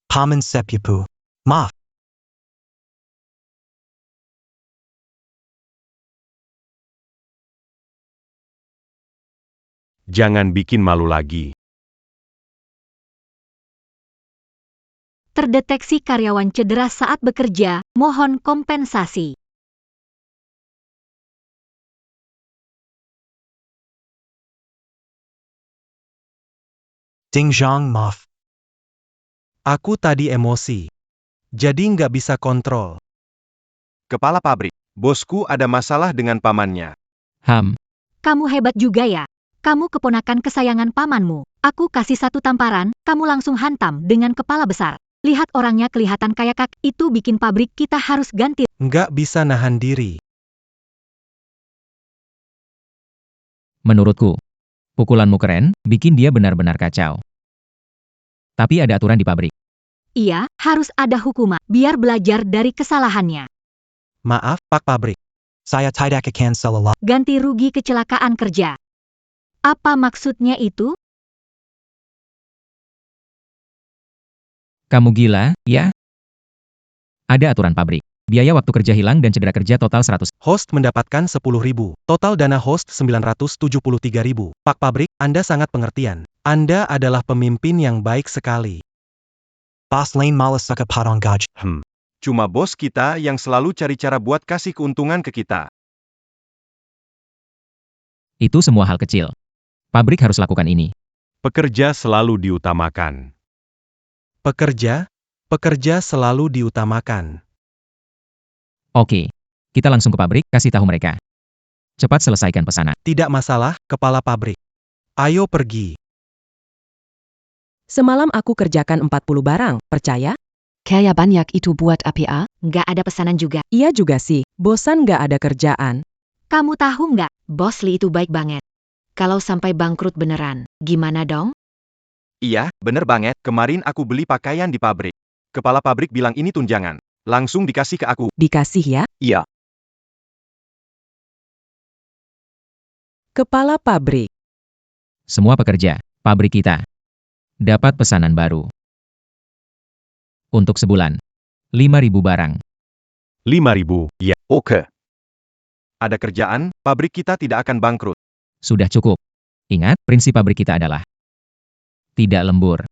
Paman sepupu. Maaf. Jangan bikin malu lagi. Terdeteksi karyawan cedera saat bekerja, mohon kompensasi. Ding Zhang Moff. Aku tadi emosi. Jadi nggak bisa kontrol. Kepala pabrik, bosku ada masalah dengan pamannya. Kamu hebat juga ya. Kamu keponakan kesayangan pamanmu. Aku kasih satu tamparan, kamu langsung hantam dengan kepala besar. Lihat orangnya kelihatan kayak kak, itu bikin pabrik kita harus ganti. Nggak bisa nahan diri. Menurutku, pukulanmu keren, bikin dia benar-benar kacau. Tapi ada aturan di pabrik. Iya, harus ada hukuman, biar belajar dari kesalahannya. Maaf, Pak Pabrik. Saya tidak akan salah. Ganti rugi kecelakaan kerja. Apa maksudnya itu? Kamu gila, ya? Ada aturan pabrik. Biaya waktu kerja hilang dan cedera kerja total 100. Host mendapatkan 10.000. Total dana host 973.000. Pak Pabrik, Anda sangat pengertian. Anda adalah pemimpin yang baik sekali. Bos lain malas suka potong gaji. Cuma bos kita yang selalu cari cara buat kasih keuntungan ke kita. Itu semua hal kecil. Pabrik harus lakukan ini. Pekerja selalu diutamakan. Pekerja selalu diutamakan. Oke. Kita langsung ke pabrik, kasih tahu mereka. Cepat selesaikan pesanan. Tidak masalah, kepala pabrik. Ayo pergi. Semalam aku kerjakan 40 barang, percaya? Kayak banyak itu buat APA? Nggak ada pesanan juga. Iya juga sih, bosan nggak ada kerjaan. Kamu tahu nggak? Bos Lee itu baik banget. Kalau sampai bangkrut beneran, gimana dong? Iya, bener banget. Kemarin aku beli pakaian di pabrik. Kepala pabrik bilang ini tunjangan. Langsung dikasih ke aku. Dikasih ya? Iya. Kepala pabrik. Semua pekerja, pabrik kita, dapat pesanan baru. Untuk sebulan. 5.000 barang. 5.000, ya. Oke. Ada kerjaan, pabrik kita tidak akan bangkrut. Sudah cukup. Ingat, prinsip pabrik kita adalah tidak lembur.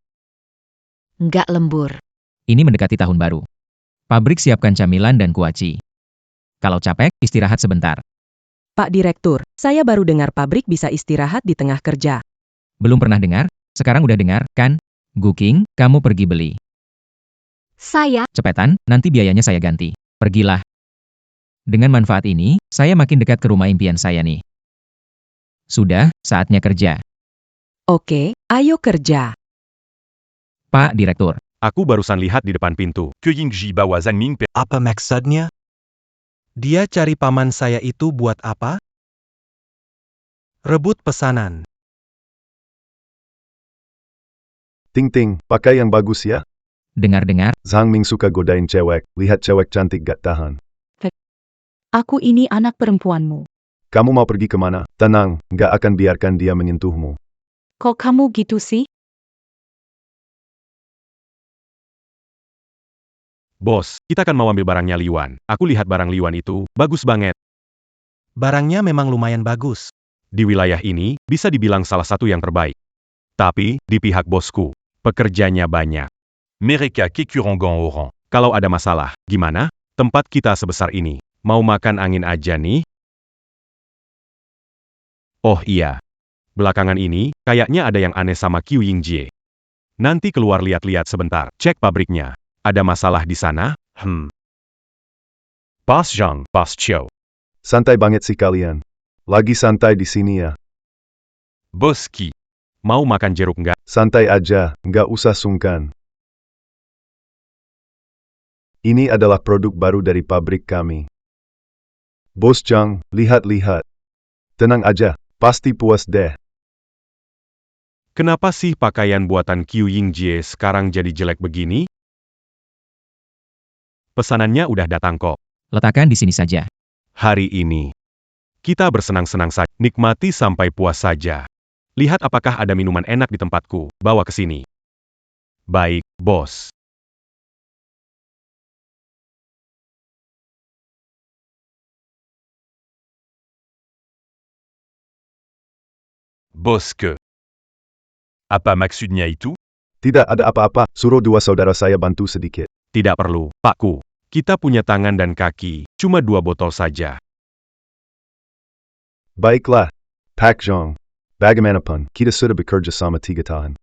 Nggak lembur. Ini mendekati tahun baru. Pabrik siapkan camilan dan kuaci. Kalau capek, istirahat sebentar. Pak Direktur, saya baru dengar pabrik bisa istirahat di tengah kerja. Belum pernah dengar? Sekarang udah dengar, kan? Guking, kamu pergi beli. Saya, Cepetan, nanti biayanya saya ganti. Pergilah. Dengan manfaat ini, saya makin dekat ke rumah impian saya nih. Sudah, saatnya kerja. Oke, ayo kerja. Pak Direktur. Aku barusan lihat di depan pintu. Apa maksudnya? Dia cari paman saya itu buat apa? Rebut pesanan. Ting Ting, pakai yang bagus ya. Dengar-dengar, Zhang Ming suka godain cewek. Lihat cewek cantik gak tahan. Aku ini anak perempuanmu. Kamu mau pergi kemana? Tenang, gak akan biarkan dia menyentuhmu. Kok kamu gitu sih? Bos, kita kan mau ambil barangnya Liwan. Aku lihat barang Liwan itu, bagus banget. Barangnya memang lumayan bagus. Di wilayah ini, bisa dibilang salah satu yang terbaik. Tapi, di pihak bosku, pekerjanya banyak. Mereka kekurangan orang. Kalau ada masalah, gimana? Tempat kita sebesar ini. Mau makan angin aja nih? Oh iya. Belakangan ini, kayaknya ada yang aneh sama Qiu Yingjie. Nanti keluar lihat-lihat sebentar. Cek pabriknya. Ada masalah di sana? Pas Zhang, Pas Chiu. Santai banget sih kalian. Lagi santai di sini ya. Bos Qi. Mau makan jeruk nggak? Santai aja, nggak usah sungkan. Ini adalah produk baru dari pabrik kami. Bos Zhang, lihat-lihat. Tenang aja, pasti puas deh. Kenapa sih pakaian buatan Qiu Yingjie sekarang jadi jelek begini? Pesanannya udah datang kok. letakkan di sini saja. Hari ini, kita bersenang-senang saja. Nikmati sampai puas saja. Lihat apakah ada minuman enak di tempatku. Bawa ke sini. Baik, bos. Bosku. Apa maksudnya itu? Tidak ada apa-apa, suruh dua saudara saya bantu sedikit. Tidak perlu, Pakku. Kita punya tangan dan kaki, cuma 2 botol saja. Baiklah, Pak Zhang. Bagaimanapun, kita sudah bekerja sama 3 tahun.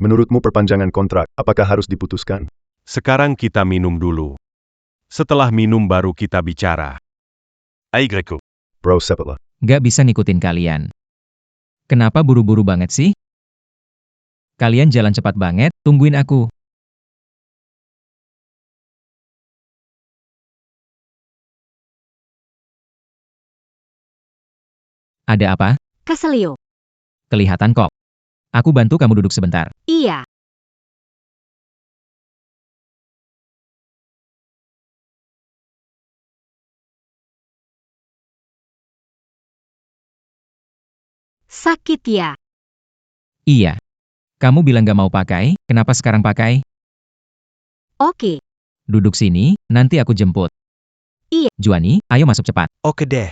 Menurutmu perpanjangan kontrak, apakah harus diputuskan? Sekarang kita minum dulu. Setelah minum baru kita bicara. Ay Greco. Bro Sepala. Gak bisa ngikutin kalian. Kenapa buru-buru banget sih? Kalian jalan cepat banget, tungguin aku. Ada apa? Keselio. Kelihatan kok. Aku bantu kamu duduk sebentar. Iya. Sakit ya? Iya. Kamu bilang gak mau pakai, kenapa sekarang pakai? Oke. Duduk sini, nanti aku jemput. Iya. Juani, ayo masuk cepat. Oke deh.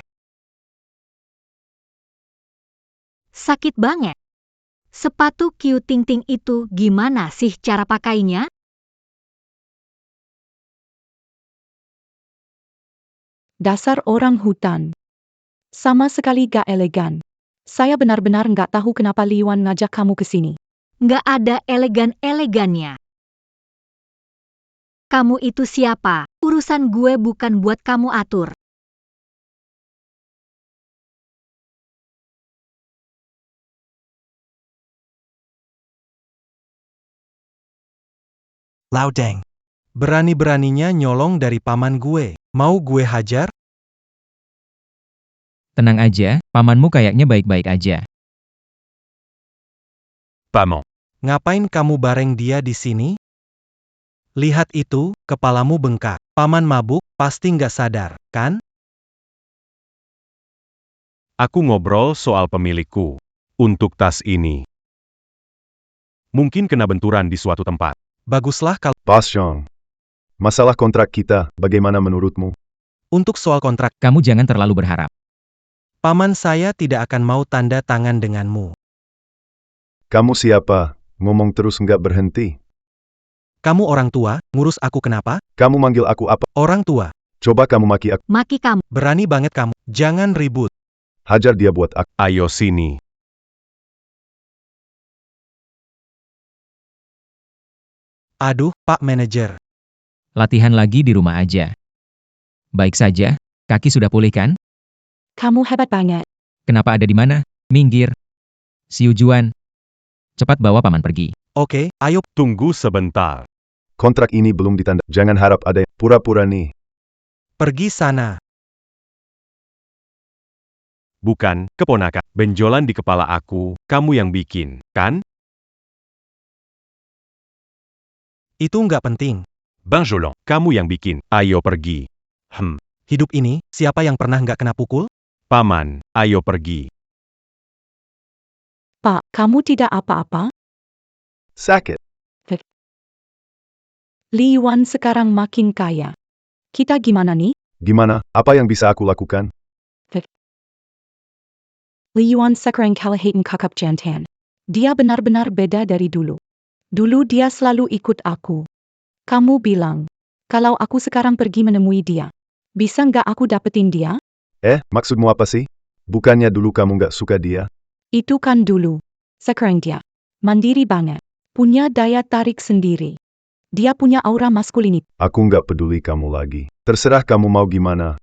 Sakit banget. Sepatu Q Ting Ting itu gimana sih cara pakainya? Dasar orang hutan. Sama sekali gak elegan. Saya benar-benar nggak tahu kenapa Li Yuan ngajak kamu ke sini. Nggak ada elegan-elegannya. Kamu itu siapa? Urusan gue bukan buat kamu atur. Laudeng. Berani-beraninya nyolong dari paman gue. Mau gue hajar? Tenang aja, pamanmu kayaknya baik-baik aja. Paman. Ngapain kamu bareng dia di sini? Lihat itu, kepalamu bengkak. Paman mabuk, pasti nggak sadar, kan? Aku ngobrol soal pemilikku. Untuk tas ini. Mungkin kena benturan di suatu tempat. Baguslah kalau Bos Zhang. Masalah kontrak kita, bagaimana menurutmu? untuk soal kontrak, Kamu jangan terlalu berharap. paman saya tidak akan mau tanda tangan denganmu. Kamu siapa? Ngomong terus nggak berhenti. Kamu orang tua, ngurus aku kenapa? Kamu manggil aku apa? Orang tua, Coba kamu maki aku. Maki kamu. berani banget kamu. Jangan ribut. Hajar dia buat aku. Ayo sini. Aduh, Pak Manajer. Latihan lagi di rumah aja. Baik saja, kaki sudah pulih kan? Kamu hebat banget. Kenapa ada di mana? Minggir. Siu Juan. Cepat bawa paman pergi. Oke, ayo. Tunggu sebentar. Kontrak ini belum ditanda. Jangan harap ada yang pura-pura nih. Pergi sana. Bukan, keponakan. Benjolan di kepala aku, kamu yang bikin, kan? Itu nggak penting. Benjolan, kamu yang bikin. Ayo pergi. Hidup ini, siapa yang pernah nggak kena pukul? Paman, ayo pergi. Pak, kamu tidak apa-apa? Sakit. Li Yuan sekarang makin kaya. Kita gimana nih? Gimana? Apa yang bisa aku lakukan? Li Yuan sekarang kalahin kakak jantan. Dia benar-benar beda dari dulu. Dulu dia selalu ikut aku. Kamu bilang, kalau aku sekarang pergi menemui dia, bisa nggak aku dapetin dia? Maksudmu apa sih? Bukannya dulu kamu nggak suka dia? Itu kan dulu. Sekarang dia mandiri banget. Punya daya tarik sendiri. Dia punya aura maskulinitas. Aku nggak peduli kamu lagi. Terserah kamu mau gimana.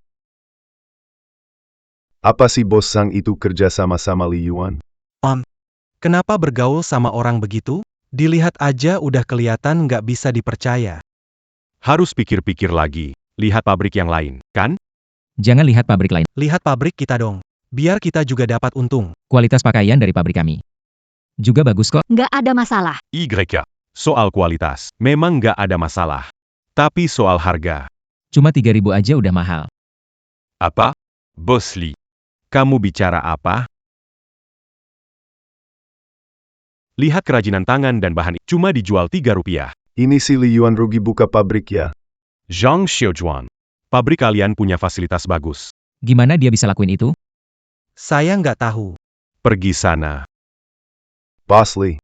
Apa sih bos Sang itu kerja sama-sama Li Yuan? Kenapa bergaul sama orang begitu? Dilihat aja udah kelihatan nggak bisa dipercaya. Harus pikir-pikir lagi. Lihat pabrik yang lain, kan? Jangan lihat pabrik lain. Lihat pabrik kita dong. Biar kita juga dapat untung. Kualitas pakaian dari pabrik kami juga bagus kok. Nggak ada masalah. YK. Soal kualitas, memang nggak ada masalah. Tapi soal harga. Cuma 3.000 aja udah mahal. Apa? Bos Li. Kamu bicara apa? Lihat kerajinan tangan dan bahan cuma dijual Rp3. Ini si Li Yuan rugi buka pabrik ya? Zhang Xiaojuan. Pabrik kalian punya fasilitas bagus. Gimana dia bisa lakuin itu? Saya nggak tahu. Pergi sana. Bos Li.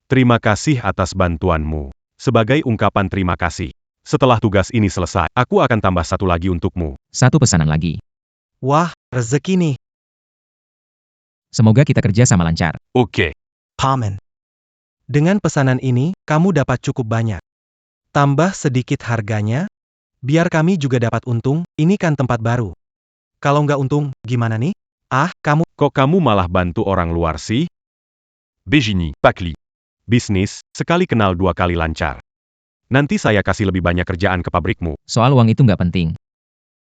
Terima kasih atas bantuanmu. Sebagai ungkapan terima kasih. Setelah tugas ini selesai, aku akan tambah satu lagi untukmu. Satu pesanan lagi. Wah, rezeki nih. Semoga kita kerja sama lancar. Oke. Paman. Dengan pesanan ini, kamu dapat cukup banyak. Tambah sedikit harganya, biar kami juga dapat untung, ini kan tempat baru. Kalau nggak untung, gimana nih? Ah, kamu... Kok kamu malah bantu orang luar sih? Begini, Pakli. Bisnis, sekali kenal dua kali lancar. Nanti saya kasih lebih banyak kerjaan ke pabrikmu. Soal uang itu nggak penting.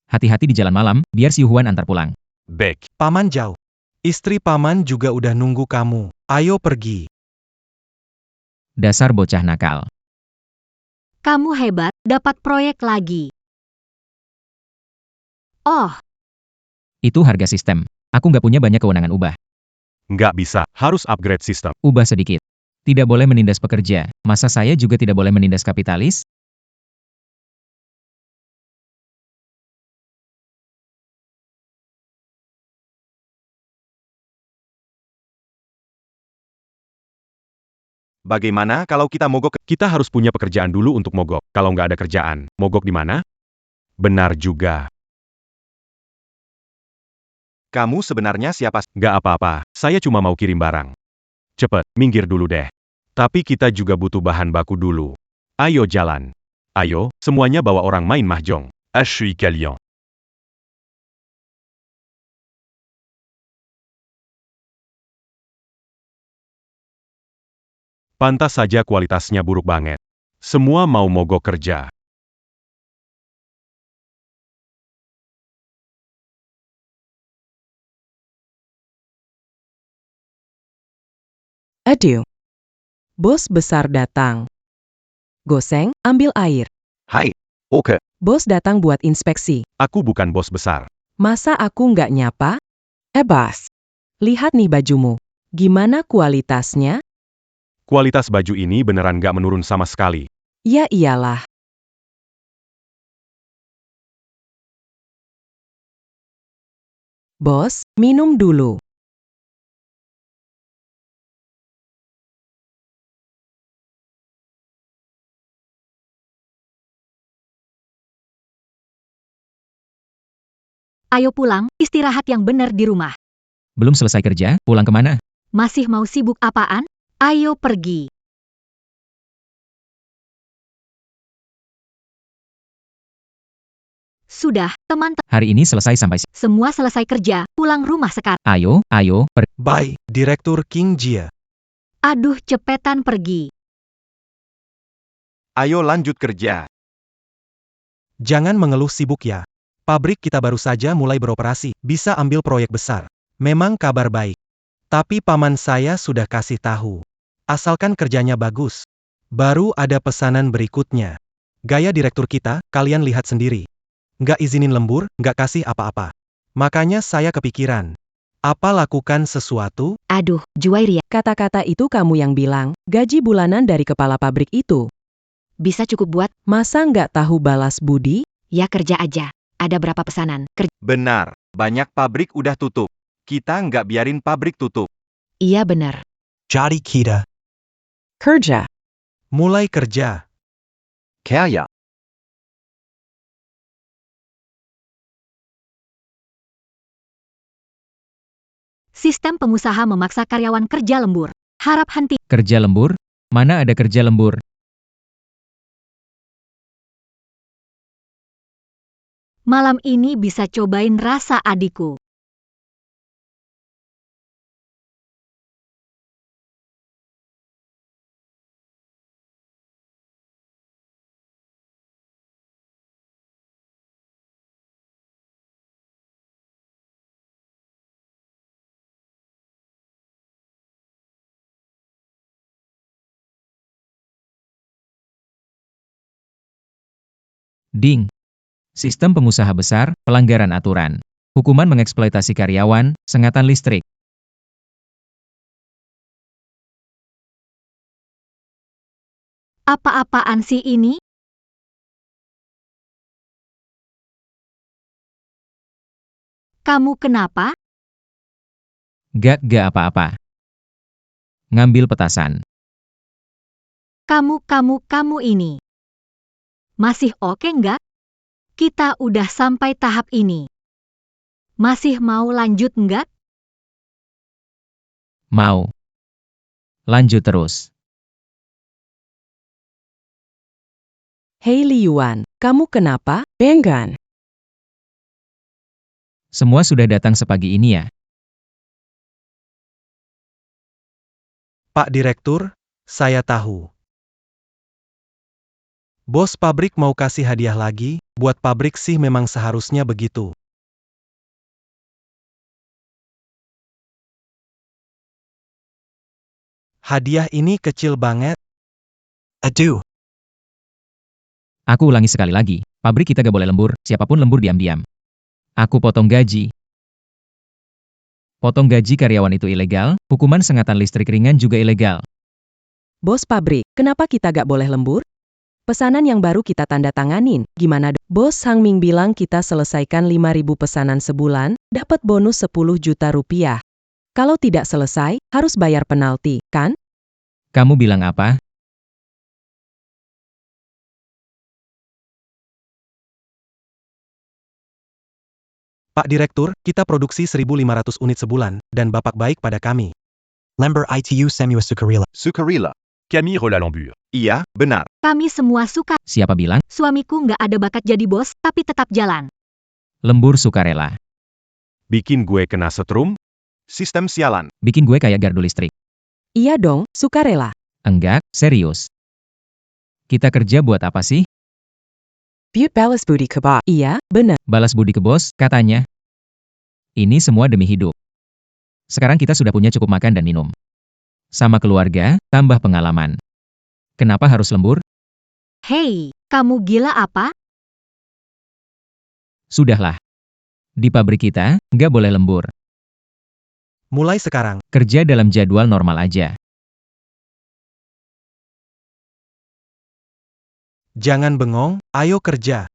Hati-hati di jalan malam, biar si Huan antar pulang. Baik. Paman jauh. Istri paman juga udah nunggu kamu. Ayo pergi. Dasar bocah nakal. Kamu hebat, dapat proyek lagi. Oh, Itu harga sistem. Aku nggak punya banyak kewenangan ubah. Nggak bisa, harus upgrade sistem. Ubah sedikit. Tidak boleh menindas pekerja. Masa saya juga tidak boleh menindas kapitalis? Bagaimana kalau kita mogok? Kita harus punya pekerjaan dulu untuk mogok. Kalau nggak ada kerjaan, mogok di mana? Benar juga. Kamu sebenarnya siapa? Nggak apa-apa, saya cuma mau kirim barang. Cepet, minggir dulu deh. Tapi kita juga butuh bahan baku dulu. Ayo jalan. Ayo, semuanya bawa orang main mahjong. Je suis Kalian. Pantas saja kualitasnya buruk banget. Semua mau mogok kerja. Aduh. Bos besar datang. Goseng, ambil air. Hai. Oke. Bos datang buat inspeksi. Aku bukan bos besar. Masa aku nggak nyapa? Bos. Lihat nih bajumu. Gimana kualitasnya? Kualitas baju ini beneran nggak menurun sama sekali. Ya iyalah. Bos, minum dulu. ayo pulang, istirahat yang benar di rumah. Belum selesai kerja, pulang kemana? Masih mau sibuk apaan? Ayo pergi. Sudah, teman-teman. Hari ini selesai sampai Semua selesai kerja, pulang rumah sekarang. Ayo, pergi. Bye, Direktur King Jia. Aduh, cepetan pergi. Ayo lanjut kerja. Jangan mengeluh sibuk ya. Pabrik kita baru saja mulai beroperasi, bisa ambil proyek besar. Memang kabar baik. Tapi paman saya sudah kasih tahu. Asalkan kerjanya bagus. Baru ada pesanan berikutnya. Gaya direktur kita, kalian lihat sendiri. Nggak izinin lembur, nggak kasih apa-apa. Makanya saya kepikiran. Apa lakukan sesuatu? Aduh, Juwairia. Kata-kata itu kamu yang bilang, gaji bulanan dari kepala pabrik itu. Bisa cukup buat, Masa nggak tahu balas budi? ya kerja aja. Ada berapa pesanan? Benar, banyak pabrik udah tutup. Kita nggak biarin pabrik tutup. Iya benar. Jadi kita. Kerja. Mulai kerja. Kaya. Sistem pengusaha memaksa karyawan kerja lembur. Harap henti. Kerja lembur? Mana ada kerja lembur? Malam ini bisa cobain rasa adikku. Ding. Sistem pengusaha besar, pelanggaran aturan. Hukuman mengeksploitasi karyawan, sengatan listrik. Apa-apaan sih ini? Kamu kenapa? Gak apa-apa. Ngambil petasan. Kamu ini. Masih oke nggak? Kita udah sampai tahap ini. Masih mau lanjut nggak? Mau. Lanjut terus. Hei Li Yuan, kamu kenapa? Benggan. Semua sudah datang sepagi ini ya. Pak Direktur, saya tahu. Bos pabrik mau kasih hadiah lagi, buat pabrik sih memang seharusnya begitu. Hadiah ini kecil banget. Aduh, Aku ulangi sekali lagi, pabrik kita gak boleh lembur, siapapun lembur diam-diam. Aku potong gaji. Potong gaji karyawan itu ilegal, hukuman sengatan listrik ringan juga ilegal. Bos pabrik, kenapa kita gak boleh lembur? Pesanan yang baru kita tanda tanganin, gimana? Bos Hangming bilang kita selesaikan 5.000 pesanan sebulan, dapat bonus 10 juta rupiah. Kalau tidak selesai, harus bayar penalti, kan? Kamu bilang apa? Pak Direktur, kita produksi 1.500 unit sebulan, dan Bapak baik pada kami. Lember itu semua sukarela. Sukarela. Camille Rolambure. Iya, benar. Kami semua suka. Siapa bilang? Suamiku nggak ada bakat jadi bos, tapi tetap jalan. Lembur sukarela. Bikin gue kena setrum? Sistem sialan. Bikin gue kayak gardu listrik. Iya dong, sukarela. Enggak, serius. Kita kerja buat apa sih? Buat balas budi ke bos. Iya, benar. Balas budi ke bos, katanya. Ini semua demi hidup. Sekarang kita sudah punya cukup makan dan minum. Sama keluarga, tambah pengalaman. Kenapa harus lembur? Hei, kamu gila apa? Sudahlah. Di pabrik kita, nggak boleh lembur. Mulai sekarang, Kerja dalam jadwal normal aja. jangan bengong, ayo kerja.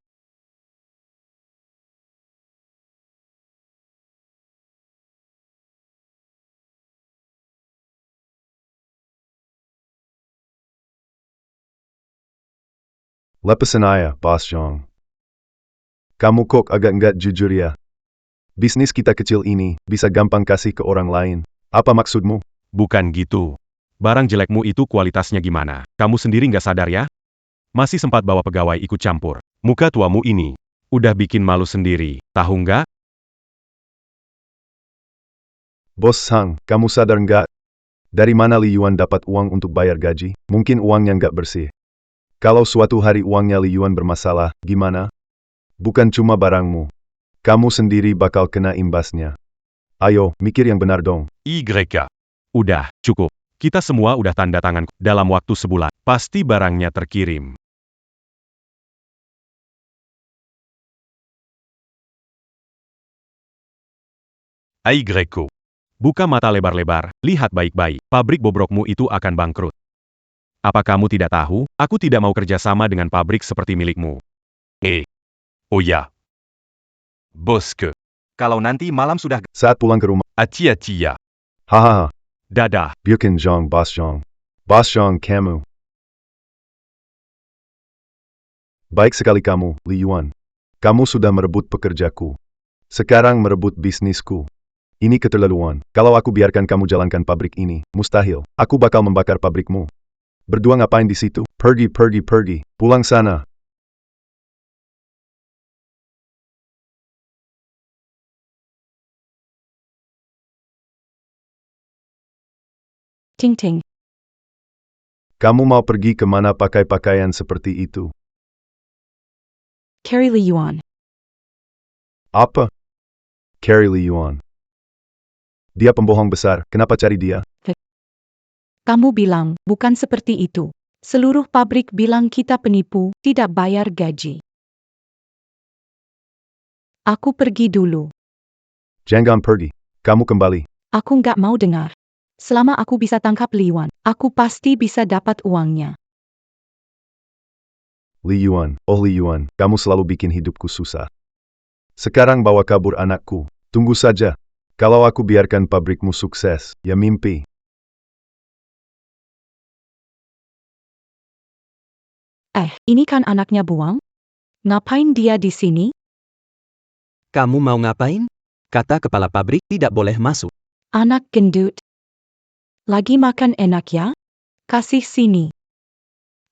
Lepasin ayah, Bos Jong. Kamu kok agak nggak jujur ya? Bisnis kita kecil ini, bisa gampang kasih ke orang lain. Apa maksudmu? Bukan gitu. Barang jelekmu itu kualitasnya gimana? Kamu sendiri nggak sadar ya? Masih sempat bawa pegawai ikut campur. Muka tuamu ini. Udah bikin malu sendiri, tahu nggak? Bos Hang, kamu sadar nggak? Dari mana Li Yuan dapat uang untuk bayar gaji? Mungkin uangnya nggak bersih. Kalau suatu hari uangnya Li Yuan bermasalah, gimana? Bukan cuma barangmu. Kamu sendiri bakal kena imbasnya. Ayo, mikir yang benar dong. YK. Udah, cukup. Kita semua udah tanda tangan dalam waktu sebulan. Pasti barangnya terkirim. AYO. Buka mata lebar-lebar, lihat baik-baik. Pabrik bobrokmu itu akan bangkrut. Apa kamu tidak tahu? Aku tidak mau kerja sama dengan pabrik seperti milikmu. Oh ya. Bosque. Kalau nanti malam sudah Saat pulang ke rumah, Atia. hahaha, Dadah. Bukan Jong Bos Jong. Bos Jong kamu. Baik sekali kamu, Li Yuan. Kamu sudah merebut pekerjaku. Sekarang merebut bisnisku. Ini keterlaluan. Kalau aku biarkan kamu jalankan pabrik ini, mustahil. Aku bakal membakar pabrikmu. Berdua ngapain di situ? Pergi. Pulang sana. Ting ting. Kamu mau pergi kemana pakai pakaian seperti itu? Carrie Li Yuan. Apa? Carrie Li Yuan. Dia pembohong besar, kenapa cari dia? Kamu bilang, bukan seperti itu. Seluruh pabrik bilang kita penipu, tidak bayar gaji. Aku pergi dulu. Jangan pergi. Kamu kembali. Aku nggak mau dengar. Selama aku bisa tangkap Li Yuan, aku pasti bisa dapat uangnya. Li Yuan, oh Li Yuan, kamu selalu bikin hidupku susah. Sekarang bawa kabur anakku. Tunggu saja. Kalau aku biarkan pabrikmu sukses, ya mimpi. Ini kan anaknya Buang? Ngapain dia di sini? Kamu mau ngapain? Kata kepala pabrik tidak boleh masuk. Anak gendut. Lagi makan enak ya? Kasih sini.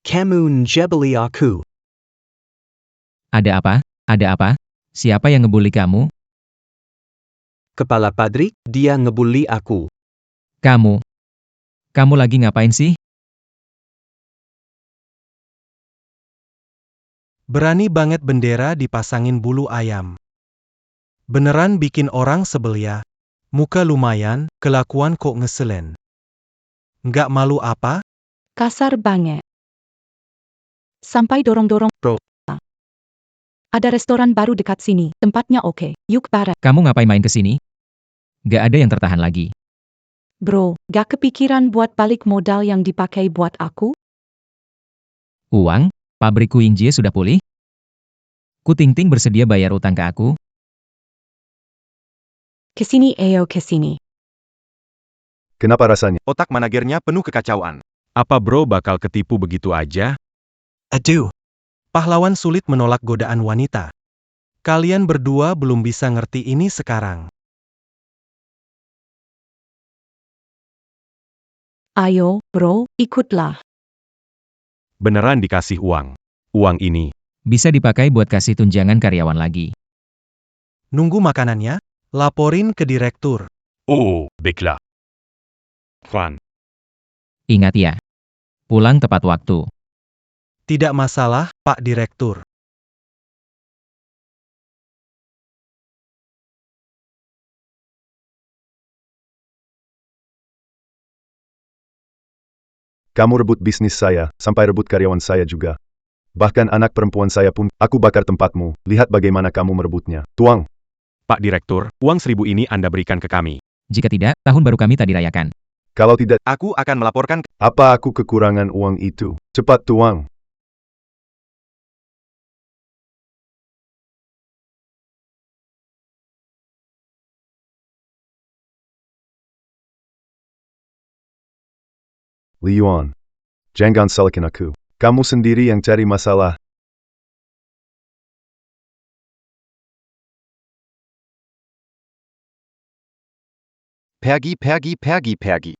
Kamu njebeli aku. Ada apa? Ada apa? Siapa yang ngebully kamu? Kepala pabrik, dia ngebully aku. Kamu. Kamu lagi ngapain sih? Berani banget bendera dipasangin bulu ayam. Beneran bikin orang sebel ya. Muka lumayan, kelakuan kok ngeselin. Nggak malu apa? Kasar banget. Sampai dorong-dorong. Bro. Ada restoran baru dekat sini, tempatnya oke. Yuk bareng. Kamu ngapain main ke sini? Gak ada yang tertahan lagi. Bro, gak kepikiran buat balik modal yang dipakai buat aku? Uang? Pabrik Kuingjie sudah pulih? Ku Tingting bersedia bayar utang ke aku? Kesini ayo kesini. Kenapa rasanya? Otak manajernya penuh kekacauan. Apa bro bakal ketipu begitu aja? Aduh. Pahlawan sulit menolak godaan wanita. Kalian berdua belum bisa ngerti ini sekarang. Ayo, bro, ikutlah. Beneran dikasih uang. Uang ini. Bisa dipakai buat kasih tunjangan karyawan lagi. Nunggu makanannya? Laporin ke direktur. Oh, baiklah. Juan. Ingat ya. Pulang tepat waktu. Tidak masalah, Pak Direktur. Kamu rebut bisnis saya, sampai rebut karyawan saya juga. Bahkan anak perempuan saya pun, aku bakar tempatmu. Lihat bagaimana kamu merebutnya. Tuang. Pak Direktur, uang 1.000 ini Anda berikan ke kami. Jika tidak, tahun baru kami tak dirayakan. Kalau tidak, Aku akan melaporkan. apa aku kekurangan uang itu? Cepat tuang. Li Yuan. Jangan salahkan aku. Kamu sendiri yang cari masalah. Pergi.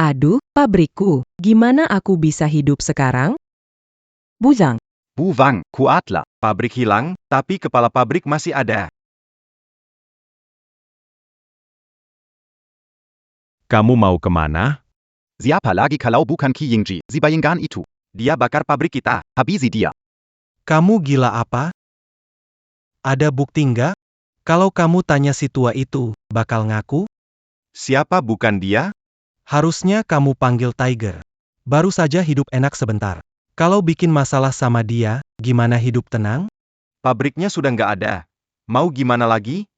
Aduh, pabrikku, gimana aku bisa hidup sekarang? Buzang, Buwang, kuatlah. Pabrik hilang, tapi kepala pabrik masih ada. Kamu mau kemana? Siapa lagi kalau bukan Qi Yingji, si bayangkan itu. Dia bakar pabrik kita, habisi dia. Kamu gila apa? Ada bukti nggak? Kalau kamu tanya si tua itu, bakal ngaku? Siapa bukan dia? Harusnya kamu panggil Tiger. Baru saja hidup enak sebentar. Kalau bikin masalah sama dia, gimana hidup tenang? Pabriknya sudah nggak ada. Mau gimana lagi?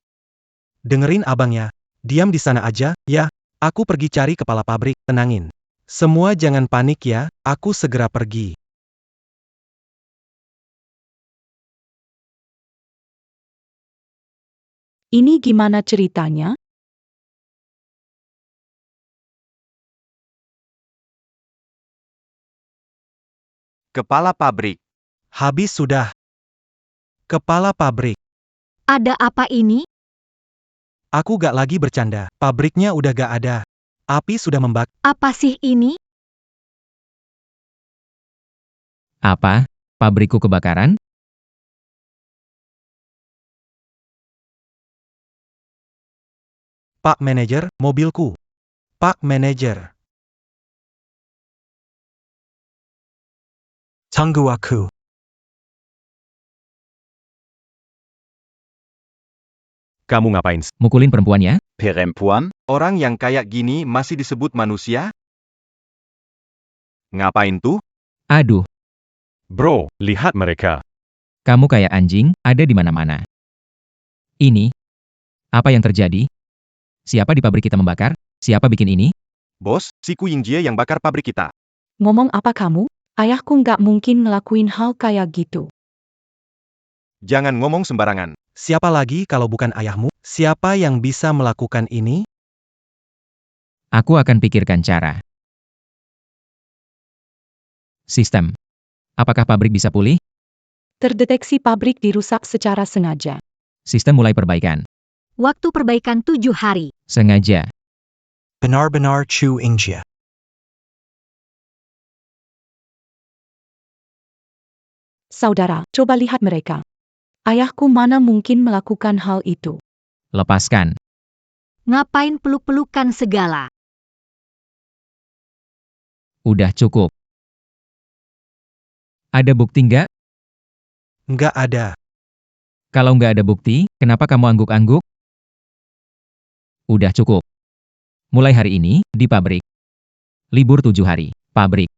Dengerin abangnya. Diam di sana aja, ya. Aku pergi cari kepala pabrik, tenangin. Semua jangan panik ya, aku segera pergi. Ini gimana ceritanya? Kepala pabrik. Habis sudah. Kepala pabrik. Ada apa ini? Aku gak lagi bercanda. Pabriknya udah gak ada. Api sudah membakar. Apa sih ini? Apa? Pabrikku kebakaran? Pak Manajer, mobilku. Pak Manajer. Tunggu aku. Kamu ngapain? Mukulin perempuannya? Perempuan? Orang yang kayak gini masih disebut manusia? Ngapain tuh? Aduh, Bro, lihat mereka. kamu kayak anjing, ada di mana-mana. Ini? Apa yang terjadi? Siapa di pabrik kita membakar? Siapa bikin ini? Bos, si Qi Yingjie yang bakar pabrik kita. Ngomong apa kamu? Ayahku nggak mungkin ngelakuin hal kayak gitu. Jangan ngomong sembarangan. Siapa lagi kalau bukan ayahmu? Siapa yang bisa melakukan ini? Aku akan pikirkan cara. Sistem. Apakah pabrik bisa pulih? Terdeteksi pabrik dirusak secara sengaja. Sistem mulai perbaikan. Waktu perbaikan 7 hari. Sengaja. Benar-benar Chu Ingjia. Saudara, coba lihat mereka. Ayahku mana mungkin melakukan hal itu. Lepaskan. Ngapain peluk-pelukan segala? Udah cukup. Ada bukti nggak? Nggak ada. Kalau nggak ada bukti, kenapa kamu angguk-angguk? Udah cukup. Mulai hari ini, di pabrik. Libur 7 hari. Pabrik.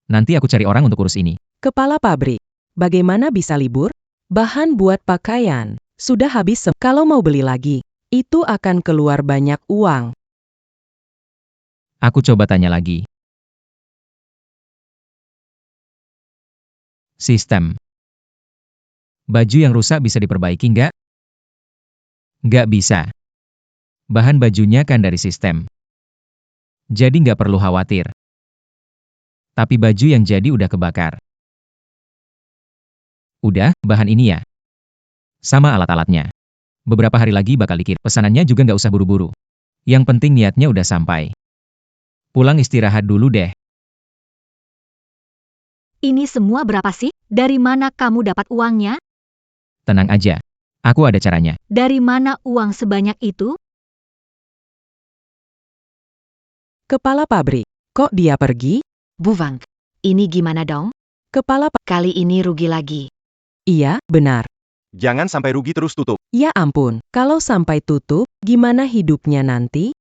Nanti aku cari orang untuk urus ini. Kepala pabrik, bagaimana bisa libur? Bahan buat pakaian sudah habis. Kalau mau beli lagi, itu akan keluar banyak uang. Aku coba tanya lagi. Sistem. Baju yang rusak bisa diperbaiki nggak? Nggak bisa. Bahan bajunya kan dari sistem. Jadi nggak perlu khawatir. Tapi baju yang jadi udah kebakar. Udah, bahan ini ya. Sama alat-alatnya. Beberapa hari lagi bakal dikirim. Pesanannya juga nggak usah buru-buru. Yang penting niatnya udah sampai. Pulang istirahat dulu deh. Ini semua berapa sih? Dari mana kamu dapat uangnya? Tenang aja. Aku ada caranya. Dari mana uang sebanyak itu? Kepala pabrik, kok dia pergi? Bu Wang, ini gimana dong? Kepala Kali ini rugi lagi. Iya, benar. Jangan sampai rugi terus tutup. Ya ampun, kalau sampai tutup, gimana hidupnya nanti?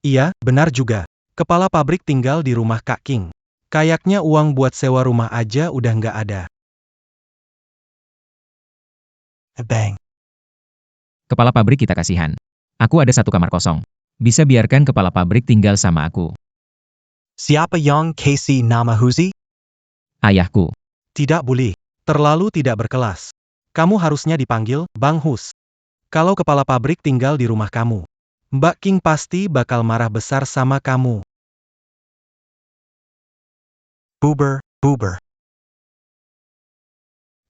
Iya, benar juga. Kepala pabrik tinggal di rumah Kak King. Kayaknya uang buat sewa rumah aja udah nggak ada. Bang. Kepala pabrik kita kasihan. Aku ada 1 kamar kosong. Bisa biarkan kepala pabrik tinggal sama aku. Siapa yang kasih nama Huzi? Ayahku. Tidak boleh. Terlalu tidak berkelas. Kamu harusnya dipanggil Bang Hus. Kalau kepala pabrik tinggal di rumah kamu, Mbak King pasti bakal marah besar sama kamu. Buber, buber.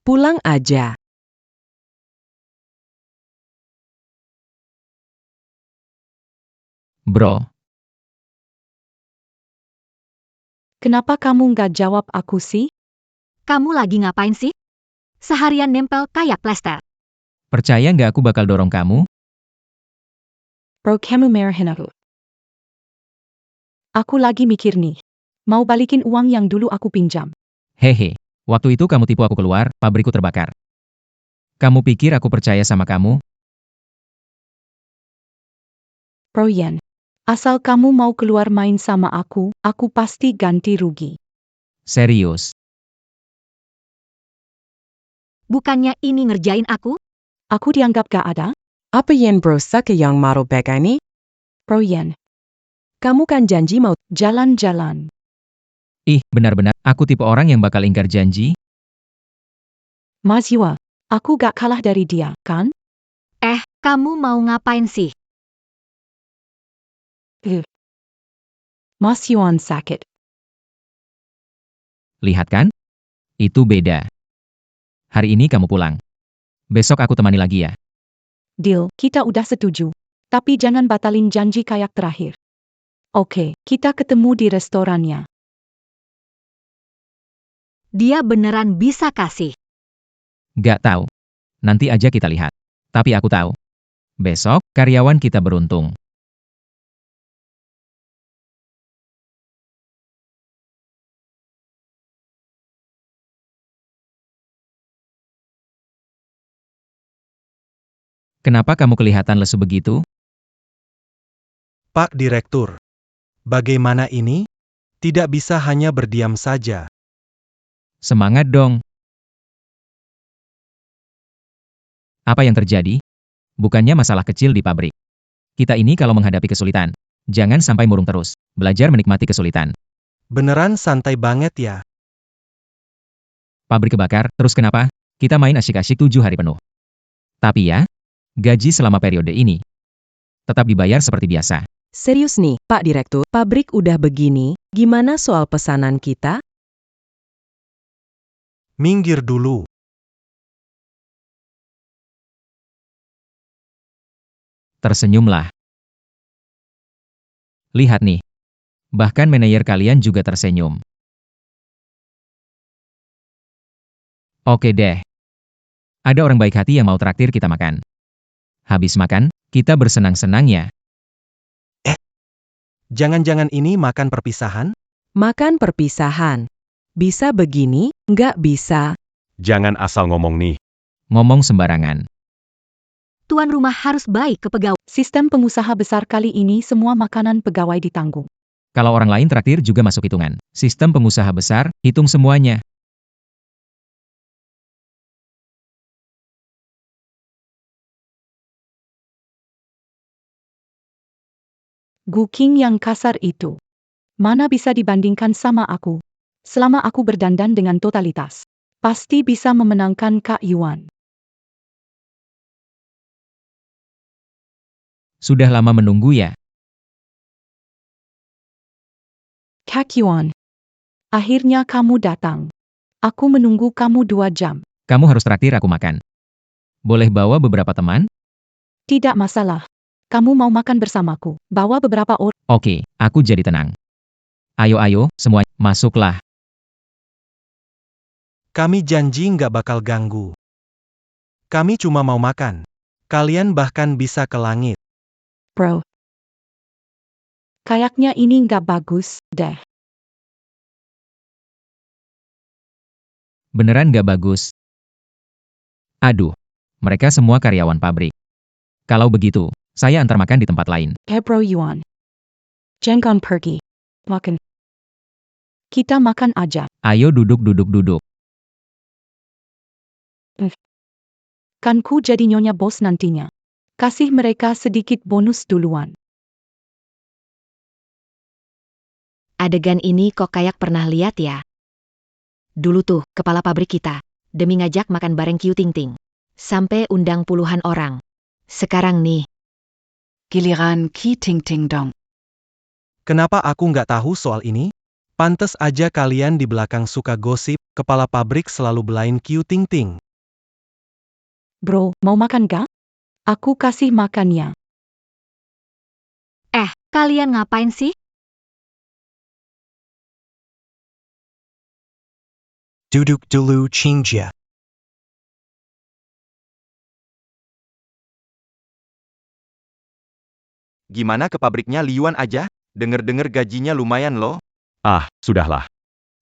Pulang aja. Bro, Kenapa kamu nggak jawab aku sih? Kamu lagi ngapain sih? Seharian nempel kayak plester. percaya nggak aku bakal dorong kamu? Bro, kamu marahin aku. Aku lagi mikir nih. Mau balikin uang yang dulu aku pinjam. Hehe, waktu itu kamu tipu aku keluar, pabrikku terbakar. Kamu pikir aku percaya sama kamu? Bro Yen, asal kamu mau keluar main sama aku pasti ganti rugi. Serius. Bukannya ini ngerjain aku? Aku dianggap gak ada? Apa yang berusaha ke yang marah begini? Bro Yen, Kamu kan janji mau jalan-jalan. Ih, benar-benar, aku tipe orang yang bakal ingkar janji. Mas Yua, aku gak kalah dari dia, kan? Kamu mau ngapain sih? Mas Yuan sakit. Lihat kan? Itu beda. Hari ini kamu pulang. Besok aku temani lagi ya. Deal, kita udah setuju. Tapi jangan batalin janji kayak terakhir. Oke, kita ketemu di restorannya. Dia beneran bisa kasih. Gak tahu. Nanti aja kita lihat. Tapi aku tahu. Besok, karyawan kita beruntung. Kenapa kamu kelihatan lesu begitu? Pak Direktur. Bagaimana ini? Tidak bisa hanya berdiam saja. Semangat dong. Apa yang terjadi? Bukannya masalah kecil di pabrik. Kita ini kalau menghadapi kesulitan, jangan sampai murung terus. Belajar menikmati kesulitan. Beneran santai banget ya. Pabrik kebakar, terus kenapa? Kita main asyik-asyik 7 hari penuh. Tapi ya, gaji selama periode ini tetap dibayar seperti biasa. serius nih, Pak Direktur. Pabrik udah begini, gimana soal pesanan kita? Minggir dulu. Tersenyumlah. Lihat nih. Bahkan manajer kalian juga tersenyum. Oke deh. Ada orang baik hati yang mau traktir kita makan. Habis makan, kita bersenang-senang ya. Jangan-jangan ini makan perpisahan? Makan perpisahan. Bisa begini, nggak bisa. Jangan asal ngomong nih. Ngomong sembarangan. Tuan rumah harus baik ke pegawai. Sistem pengusaha besar kali ini semua makanan pegawai ditanggung. Kalau orang lain traktir juga masuk hitungan. Sistem pengusaha besar, hitung semuanya. Gu King yang kasar itu. Mana bisa dibandingkan sama aku? Selama aku berdandan dengan totalitas, pasti bisa memenangkan Kak Yuan. Sudah lama menunggu ya? Kak Yuan. Akhirnya kamu datang. Aku menunggu kamu 2 jam. Kamu harus traktir aku makan. Boleh bawa beberapa teman? Tidak masalah. Kamu mau makan bersamaku. Bawa beberapa orang. Oke, aku jadi tenang. Ayo, semua, masuklah. Kami janji nggak bakal ganggu. Kami cuma mau makan. Kalian bahkan bisa ke langit. Bro. Kayaknya ini nggak bagus, deh. Beneran gak bagus? Aduh, mereka semua karyawan pabrik. Kalau begitu, saya antar makan di tempat lain. Bro Yuan. Jangan pergi. Makan. Kita makan aja. Ayo duduk. Kan ku jadi nyonya bos nantinya. Kasih mereka sedikit bonus duluan. Adegan ini kok kayak pernah lihat ya? Dulu tuh, kepala pabrik kita, demi ngajak makan bareng Qiu Tingting. Sampai undang puluhan orang. Sekarang nih, giliran Qiu Tingting dong. Kenapa aku nggak tahu soal ini? Pantes aja kalian di belakang suka gosip, kepala pabrik selalu belain Qiu Tingting. Bro, mau makan gak? Aku kasih makannya. Kalian ngapain sih? Duduk dulu Qingja. Gimana ke pabriknya Liyuan aja? Dengar-dengar gajinya lumayan loh. Ah, sudahlah.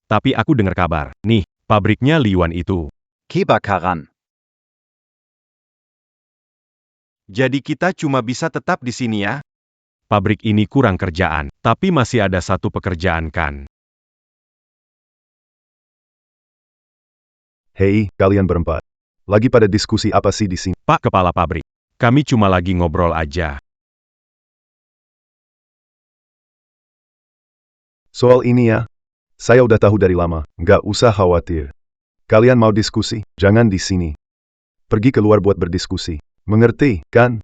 Tapi aku dengar kabar. Nih, pabriknya Liyuan itu. Kebakaran. Jadi kita cuma bisa tetap di sini ya? Pabrik ini kurang kerjaan, tapi masih ada satu pekerjaan kan. Hei, kalian berempat. Lagi pada diskusi apa sih di sini? Pak Kepala Pabrik, kami cuma lagi ngobrol aja. Soal ini ya, saya udah tahu dari lama, nggak usah khawatir. Kalian mau diskusi, jangan di sini. Pergi keluar buat berdiskusi. Mengerti, kan?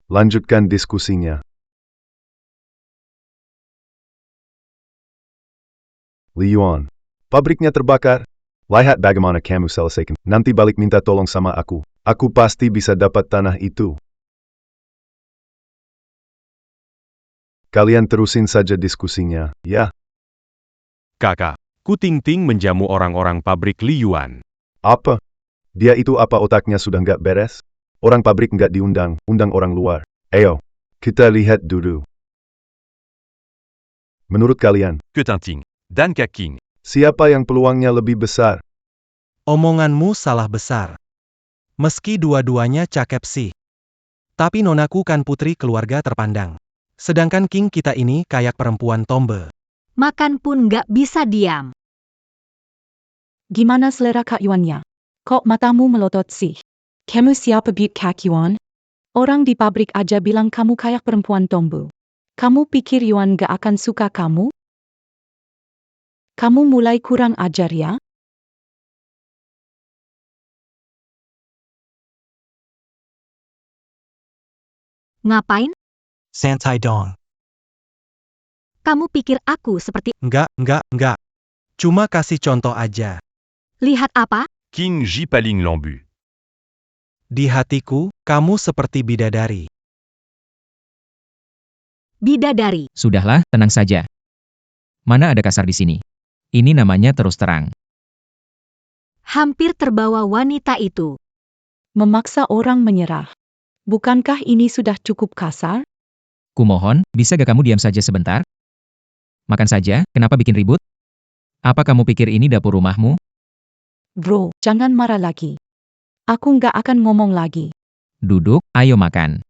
Lanjutkan diskusinya. Liyuan, pabriknya terbakar. Lihat bagaimana kamu selesaikan. Nanti balik minta tolong sama aku. Aku pasti bisa dapat tanah itu. Kalian terusin saja diskusinya, ya? Kakak, Ku Tingting menjamu orang-orang pabrik Liyuan. Apa? Dia itu apa otaknya sudah nggak beres? Orang pabrik nggak diundang, undang orang luar. Ayo, kita lihat dulu. Menurut kalian, Ku Tingting dan Kak King. siapa yang peluangnya lebih besar? Omonganmu salah besar. Meski dua-duanya cakep sih. Tapi nonaku kan putri keluarga terpandang. Sedangkan King kita ini kayak perempuan tombe. Makan pun nggak bisa diam. Gimana selera Kak Yuannya? Kok matamu melotot sih? Kamu siapa beat Kak Yuan? Orang di pabrik aja bilang kamu kayak perempuan tombo. Kamu pikir Yuan gak akan suka kamu? Kamu mulai kurang ajar ya? Ngapain? Santai dong. Kamu pikir aku seperti... Enggak. Cuma kasih contoh aja. Lihat apa? King Jipaling Lambu. Di hatiku, kamu seperti bidadari. Bidadari. Sudahlah, tenang saja. Mana ada kasar di sini. Ini namanya terus terang. Hampir terbawa wanita itu. Memaksa orang menyerah. Bukankah ini sudah cukup kasar? Kumohon, bisa gak kamu diam saja sebentar? Makan saja, kenapa bikin ribut? Apa kamu pikir ini dapur rumahmu? Bro, jangan marah lagi. Aku nggak akan ngomong lagi. Duduk, ayo makan.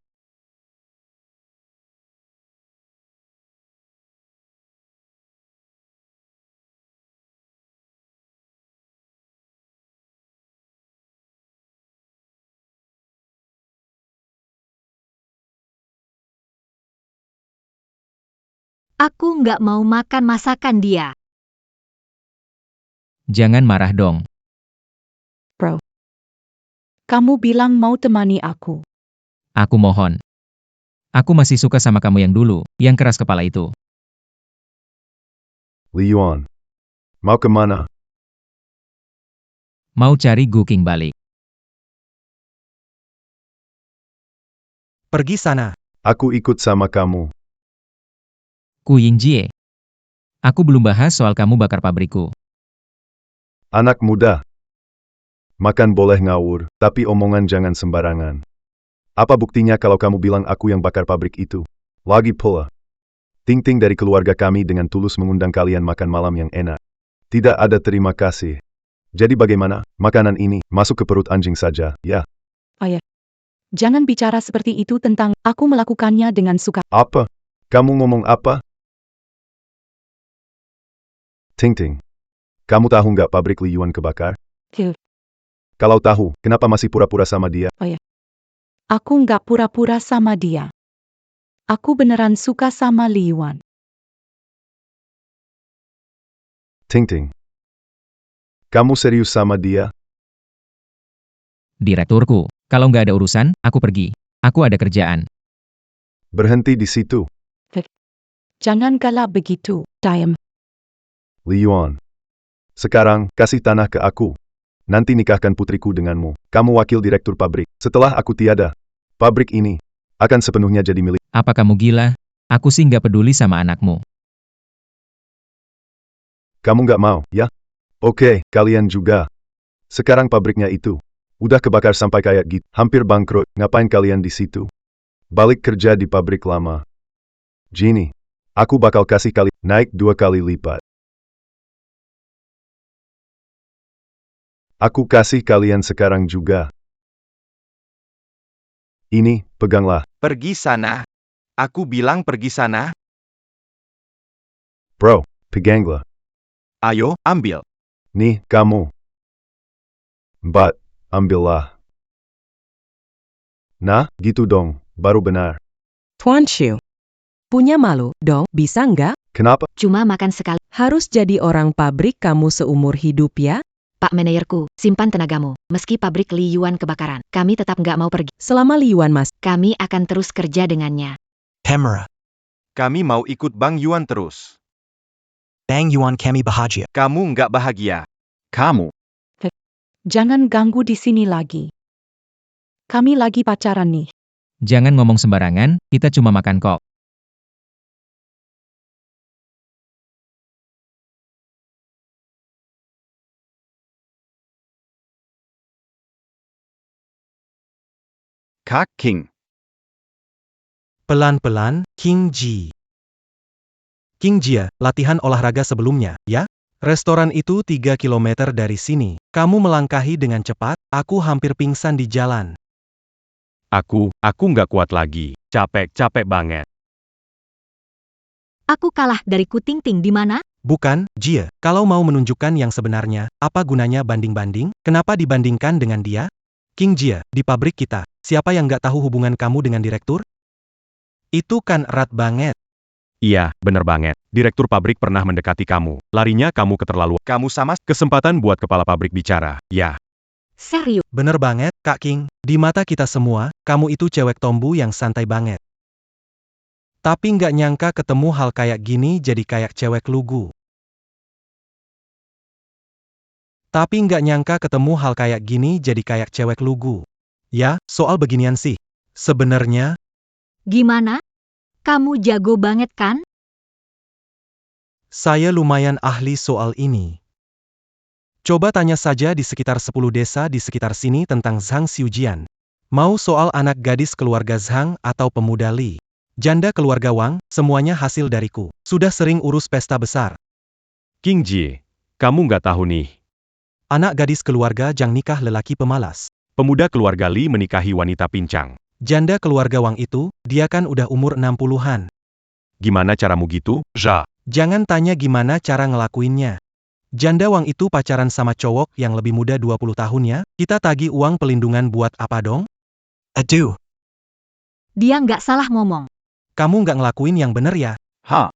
Aku nggak mau makan masakan dia. Jangan marah dong. Bro. Kamu bilang mau temani aku. Aku mohon. Aku masih suka sama kamu yang dulu, yang keras kepala itu. Li Yuan. Mau kemana? Mau cari Gu Qing balik. Pergi sana. Aku ikut sama kamu. Ku Yingjie. Aku belum bahas soal kamu bakar pabrikku. Anak muda. Makan boleh ngawur, tapi omongan jangan sembarangan. Apa buktinya kalau kamu bilang aku yang bakar pabrik itu? Lagi pula. Ting-ting dari keluarga kami dengan tulus mengundang kalian makan malam yang enak. Tidak ada terima kasih. Jadi bagaimana? Makanan ini masuk ke perut anjing saja, ya? Ayah. Jangan bicara seperti itu tentang aku melakukannya dengan suka. Apa? Kamu ngomong apa? Ting-ting. Kamu tahu nggak pabrik Li Yuan kebakar? Tuh. Kalau tahu, kenapa masih pura-pura sama dia? Aku nggak pura-pura sama dia. Aku beneran suka sama Li Yuan. Ting-ting. Kamu serius sama dia? Direkturku, kalau nggak ada urusan, aku pergi. Aku ada kerjaan. Berhenti di situ. Jangan galak begitu, Diem. Li Yuan. Sekarang, kasih tanah ke aku. Nanti nikahkan putriku denganmu. Kamu wakil direktur pabrik. Setelah aku tiada, pabrik ini akan sepenuhnya jadi milik. Apa kamu gila? Aku sih nggak peduli sama anakmu. Kamu nggak mau, ya? Oke, kalian juga. Sekarang pabriknya itu udah kebakar sampai kayak gitu. Hampir bangkrut. Ngapain kalian di situ? Balik kerja di pabrik lama. Gini, aku bakal kasih kali naik 2 kali lipat. Aku kasih kalian sekarang juga. Ini, peganglah. Pergi sana. Aku bilang pergi sana. Bro, peganglah. Ayo, ambil. Nih, kamu. Mbak, ambillah. Nah, gitu dong, baru benar. Tuan Shu. Punya malu, dong, bisa nggak? Kenapa? Cuma makan sekali. Harus jadi orang pabrik kamu seumur hidup ya? Pak manajerku, simpan tenagamu. Meski pabrik Li Yuan kebakaran, kami tetap nggak mau pergi. Selama Li Yuan mas. Kami akan terus kerja dengannya. Pemera. Kami mau ikut Bang Yuan terus. Bang Yuan kami bahagia. Kamu nggak bahagia. Kamu. Jangan ganggu di sini lagi. Kami lagi pacaran nih. Jangan ngomong sembarangan, kita cuma makan kok. Kak King. Pelan-pelan, King Ji. King Jia, latihan olahraga sebelumnya, ya? Restoran itu 3 kilometer dari sini. Kamu melangkahi dengan cepat, aku hampir pingsan di jalan. Aku nggak kuat lagi. Capek banget. Aku kalah dari Ku Tingting di mana? Bukan, Jia, kalau mau menunjukkan yang sebenarnya, apa gunanya banding-banding? Kenapa dibandingkan dengan dia? King Jia, di pabrik kita, siapa yang nggak tahu hubungan kamu dengan direktur? Itu kan erat banget. Iya, bener banget. Direktur pabrik pernah mendekati kamu. Larinya kamu keterlaluan. Kamu sama. Kesempatan buat kepala pabrik bicara. Ya. Serius. Bener banget, Kak King. Di mata kita semua, kamu itu cewek tombu yang santai banget. Tapi nggak nyangka ketemu hal kayak gini jadi kayak cewek lugu. Tapi nggak nyangka ketemu hal kayak gini jadi kayak cewek lugu. Ya, soal beginian sih. Sebenarnya, Gimana? Kamu jago banget kan? Saya lumayan ahli soal ini. Coba tanya saja di sekitar 10 desa di sekitar sini tentang Zhang Xiujian. Mau soal anak gadis keluarga Zhang atau pemuda Li. Janda keluarga Wang, semuanya hasil dariku. Sudah sering urus pesta besar. King Jie, kamu nggak tahu nih. Anak gadis keluarga Zhang nikah lelaki pemalas. Pemuda keluarga Li menikahi wanita pincang. Janda keluarga Wang itu, dia kan udah umur 60-an. Gimana caramu gitu, Ja? Jangan tanya gimana cara ngelakuinnya. Janda Wang itu pacaran sama cowok yang lebih muda 20 tahun ya, kita tagih uang pelindungan buat apa dong? Aduh, Dia nggak salah ngomong. Kamu nggak ngelakuin yang bener ya? Ha,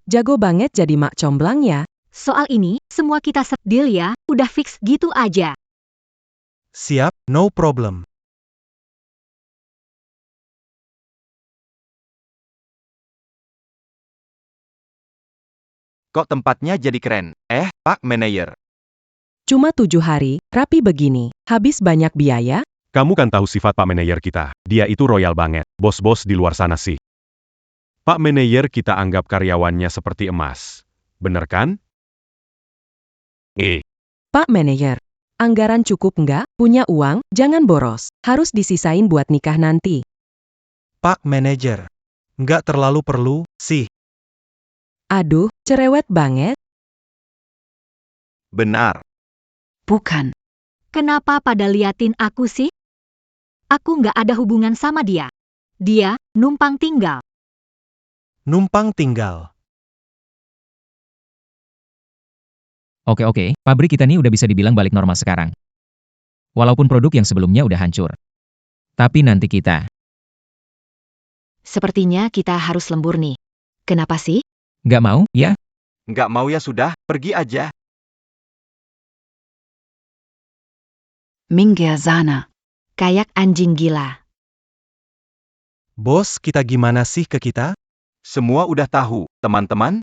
Jago banget jadi mak comblang ya. Soal ini, semua kita deal ya, udah fix gitu aja. Siap, no problem. kok tempatnya jadi keren? Pak Manager. Cuma 7 hari, rapi begini. Habis banyak biaya? Kamu kan tahu sifat Pak Manajer kita. Dia itu royal banget. Bos-bos di luar sana sih. Pak Manajer kita anggap karyawannya seperti emas. Bener kan? Pak Manajer, anggaran cukup nggak? Punya uang, jangan boros. Harus disisain buat nikah nanti. Pak Manager. Nggak terlalu perlu, sih. Aduh, cerewet banget. Benar. Bukan. Kenapa pada liatin aku sih? Aku nggak ada hubungan sama dia. Dia, numpang tinggal. Numpang tinggal. Oke, pabrik kita nih udah bisa dibilang balik normal sekarang. Walaupun produk yang sebelumnya udah hancur. Tapi nanti kita, Sepertinya kita harus lembur nih. Kenapa sih? nggak mau, ya? Nggak mau ya sudah, pergi aja. Minggir sana. Kayak anjing gila. Bos, kita gimana sih ke kita? Semua udah tahu, teman-teman?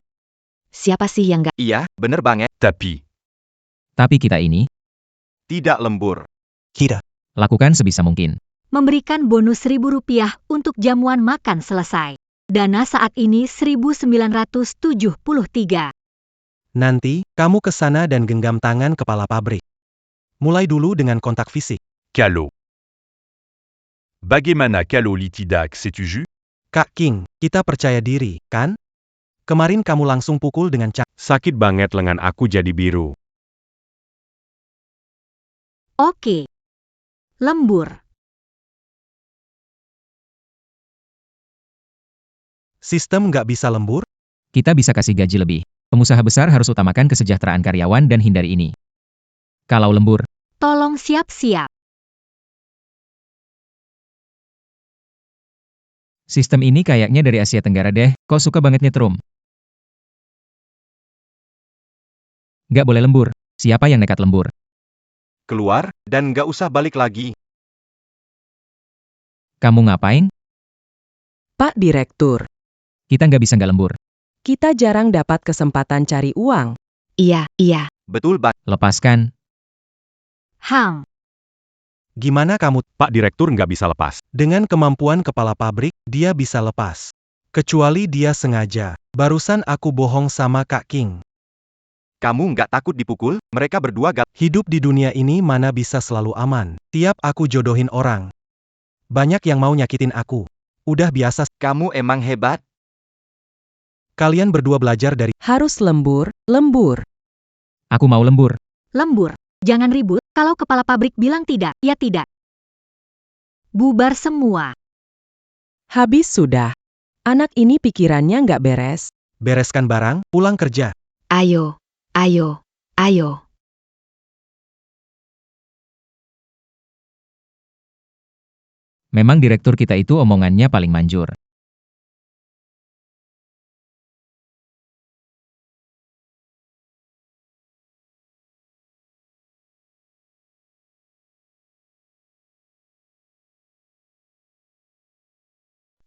Siapa sih yang gak? Iya, bener banget. Tapi kita ini, Tidak lembur. Kita. lakukan sebisa mungkin. Memberikan bonus Rp1.000 untuk jamuan makan selesai. Dana saat ini 1973. Nanti, kamu ke sana dan genggam tangan kepala pabrik. Mulai dulu dengan kontak fisik. Calo. Bagaimana kalau litidak, sais-tu jus? Kak King, kita percaya diri, kan? Kemarin kamu langsung pukul dengan Sakit banget lengan aku jadi biru. Oke. Lembur. sistem nggak bisa lembur? Kita bisa kasih gaji lebih. Pengusaha besar harus utamakan kesejahteraan karyawan dan hindari ini. Kalau lembur, Tolong siap-siap. sistem ini kayaknya dari Asia Tenggara deh, kok suka banget nyetrum. Nggak boleh lembur. Siapa yang nekat lembur? Keluar, dan nggak usah balik lagi. Kamu ngapain? Pak Direktur, Kita nggak bisa nggak lembur. kita jarang dapat kesempatan cari uang. Iya. Betul, Bang. Lepaskan. Hang. Gimana kamu? Pak Direktur nggak bisa lepas. Dengan kemampuan kepala pabrik, dia bisa lepas. Kecuali dia sengaja. Barusan aku bohong sama Kak King. Kamu nggak takut dipukul? Mereka berdua Hidup di dunia ini mana bisa selalu aman. Tiap aku jodohin orang. Banyak yang mau nyakitin aku. Udah biasa. Kamu emang hebat. Kalian berdua belajar dari Harus lembur, lembur. Aku mau lembur. Lembur. Jangan ribut, kalau kepala pabrik bilang tidak, ya tidak. Bubar semua. Habis sudah. Anak ini pikirannya nggak beres. bereskan barang, pulang kerja. Ayo. Memang direktur kita itu omongannya paling manjur.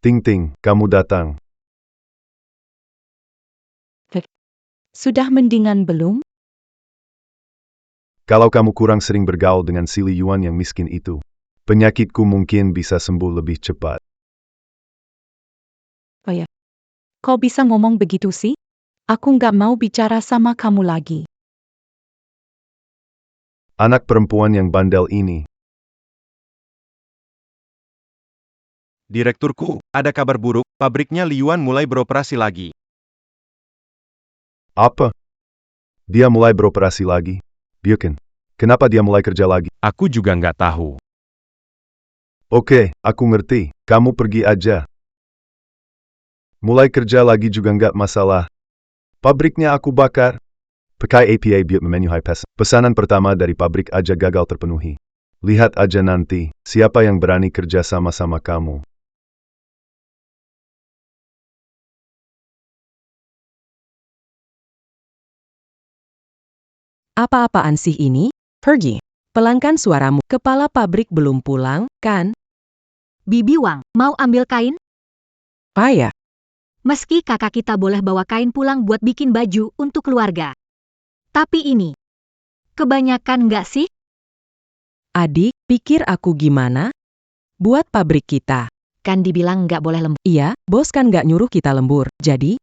Ting, kamu datang. Sudah mendingan belum? Kalau kamu kurang sering bergaul dengan si Li Yuan yang miskin itu, penyakitku mungkin bisa sembuh lebih cepat. Kok bisa ngomong begitu sih? Aku nggak mau bicara sama kamu lagi. Anak perempuan yang bandel ini. Direkturku, ada kabar buruk, pabriknya Liyuan mulai beroperasi lagi. Apa? Dia mulai beroperasi lagi? Byukan. Kenapa dia mulai kerja lagi? Aku juga nggak tahu. Oke, aku ngerti. Kamu pergi aja. Mulai kerja lagi juga nggak masalah. Pabriknya aku bakar. Pakai APA buat memenuhi pesanan pertama dari pabrik aja gagal terpenuhi. Lihat aja nanti, siapa yang berani kerja sama-sama kamu. Apa-apaan sih ini? Pergi. Pelangkan suaramu. Kepala pabrik belum pulang, kan? Bibi Wang, mau ambil kain? Payah. Meski kakak kita boleh bawa kain pulang buat bikin baju untuk keluarga. Tapi ini, kebanyakan nggak sih? Adik, pikir aku gimana? Buat pabrik kita. Kan dibilang nggak boleh lembur. Iya, bos kan nggak nyuruh kita lembur. Jadi,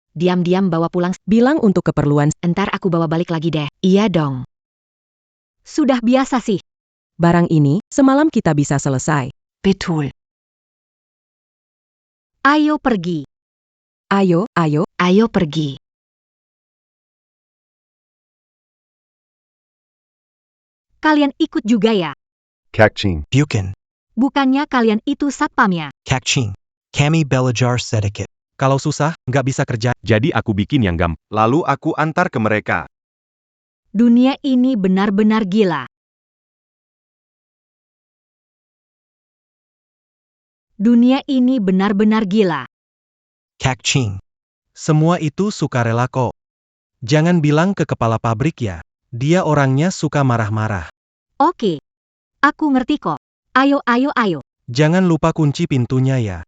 Diam-diam bawa pulang. bilang untuk keperluan. Entar aku bawa balik lagi deh. Iya dong. Sudah biasa sih. Barang ini, semalam kita bisa selesai. Betul. Ayo pergi. Ayo, Ayo pergi. Kalian ikut juga ya? Kakching. Bukan. Bukannya kalian itu satpamnya? Kakching. Kami belajar sedikit. Kalau susah, nggak bisa kerja. Jadi aku bikin yang gampang. Lalu aku antar ke mereka. Dunia ini benar-benar gila. Dunia ini benar-benar gila. Kakching. Semua itu sukarela kok. Jangan bilang ke kepala pabrik ya. Dia orangnya suka marah-marah. Oke. Aku ngerti kok. Ayo, ayo, ayo. Jangan lupa kunci pintunya ya.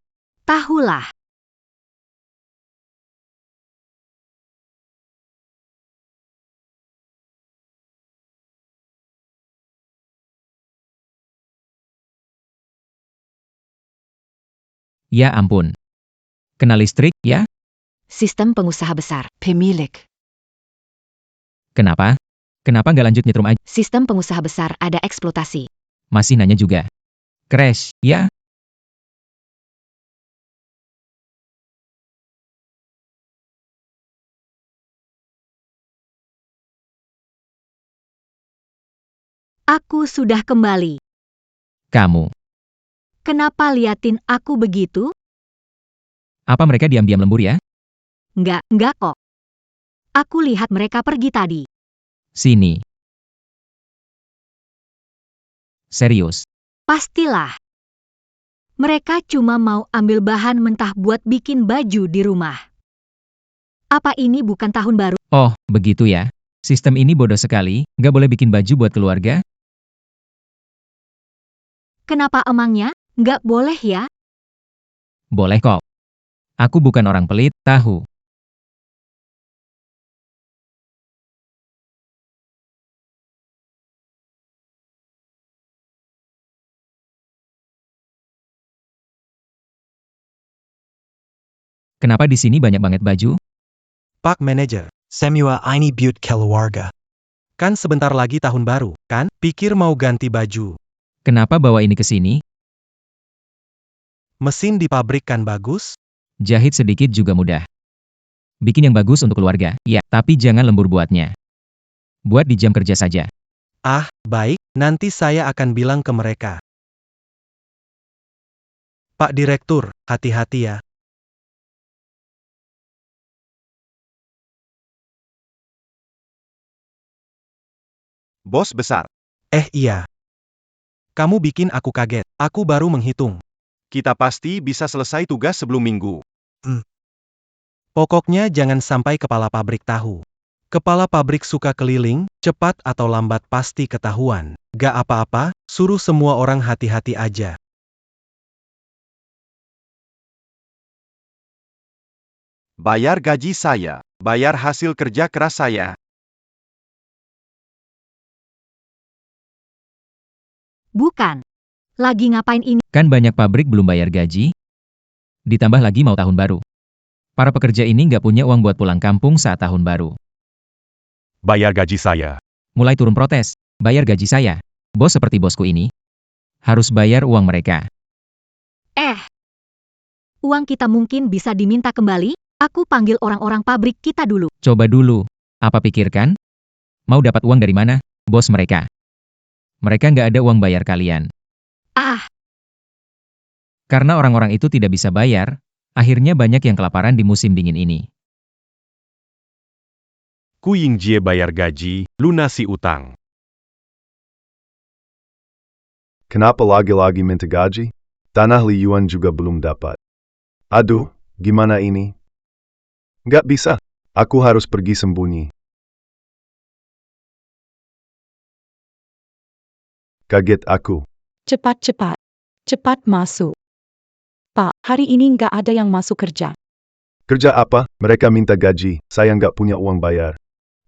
Tahulah. Ya ampun. Kena listrik, ya? Sistem pengusaha besar. Pemilik. Kenapa? Kenapa nggak lanjut nyetrum aja? Sistem pengusaha besar ada eksploitasi. Masih nanya juga. Crash, ya? Aku sudah kembali. Kamu. Kenapa liatin aku begitu? Apa mereka diam-diam lembur ya? Enggak kok. Aku lihat mereka pergi tadi. Sini. Serius. Pastilah. Mereka cuma mau ambil bahan mentah buat bikin baju di rumah. Apa ini bukan tahun baru? Oh, begitu ya. Sistem ini bodoh sekali, nggak boleh bikin baju buat keluarga? Kenapa emangnya? Nggak boleh ya? Boleh kok. Aku bukan orang pelit, tahu. Kenapa di sini banyak banget baju? Pak Manager, Semua ini buat keluarga. kan sebentar lagi tahun baru, kan? Pikir mau ganti baju. Kenapa bawa ini ke sini? Mesin di pabrik kan bagus? Jahit sedikit juga mudah. Bikin yang bagus untuk keluarga, ya, tapi jangan lembur buatnya. Buat di jam kerja saja. Ah, baik, nanti saya akan bilang ke mereka. Pak Direktur, hati-hati ya. Bos besar, Iya. Kamu bikin aku kaget. Aku baru menghitung. kita pasti bisa selesai tugas sebelum minggu. Pokoknya jangan sampai kepala pabrik tahu. Kepala pabrik suka keliling, cepat atau lambat pasti ketahuan. Gak apa-apa, suruh semua orang hati-hati aja. Bayar gaji saya, bayar hasil kerja keras saya. Bukan. Lagi ngapain ini? Kan banyak pabrik belum bayar gaji? Ditambah lagi mau tahun baru. Para pekerja ini nggak punya uang buat pulang kampung saat tahun baru. Bayar gaji saya. Mulai turun protes. Bayar gaji saya. Bos seperti bosku ini. Harus bayar uang mereka. Uang kita mungkin bisa diminta kembali. Aku panggil orang-orang pabrik kita dulu. Coba dulu. Apa pikirkan? Mau dapat uang dari mana? Bos mereka. Mereka nggak ada uang bayar kalian. Karena orang-orang itu tidak bisa bayar, akhirnya banyak yang kelaparan di musim dingin ini. Ku Yingjie bayar gaji, lunasi utang. Kenapa lagi-lagi minta gaji? Tanah Li Yuan juga belum dapat. Aduh, gimana ini? Nggak bisa. Aku harus pergi sembunyi. Kaget aku. Cepat-cepat. Cepat masuk. Pak, hari ini nggak ada yang masuk kerja. Kerja apa? Mereka minta gaji, saya nggak punya uang bayar.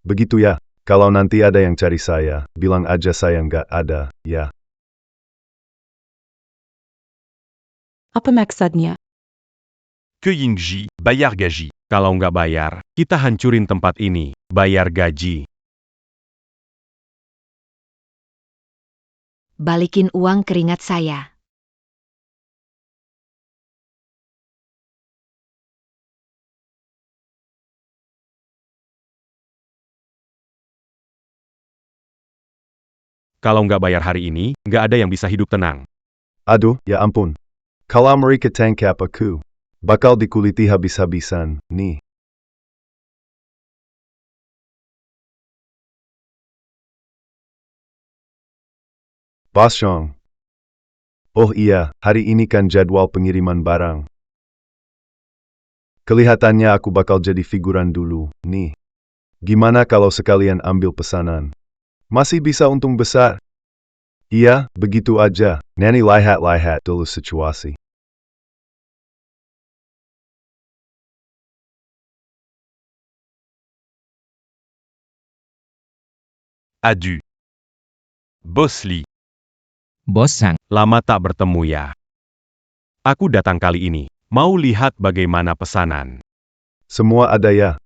Begitu ya, kalau nanti ada yang cari saya, bilang aja saya nggak ada, ya. Apa maksudnya? Que Yingji, bayar gaji. Kalau nggak bayar, kita hancurin tempat ini. Bayar gaji. Balikin uang keringat saya. Kalau nggak bayar hari ini, nggak ada yang bisa hidup tenang. Aduh, ya ampun. Kalau mereka tangkap aku, bakal dikuliti habis-habisan, nih. Bos Chong. Oh iya, hari ini kan jadwal pengiriman barang. Kelihatannya aku bakal jadi figuran dulu, nih. Gimana kalau sekalian ambil pesanan? Masih bisa untung besar. Iya, begitu aja. Nani lihat-lihat dulu situasi. Adu. Boss Li. Bos Sang. Lama tak bertemu ya. Aku datang kali ini, mau lihat bagaimana pesanan. Semua ada ya.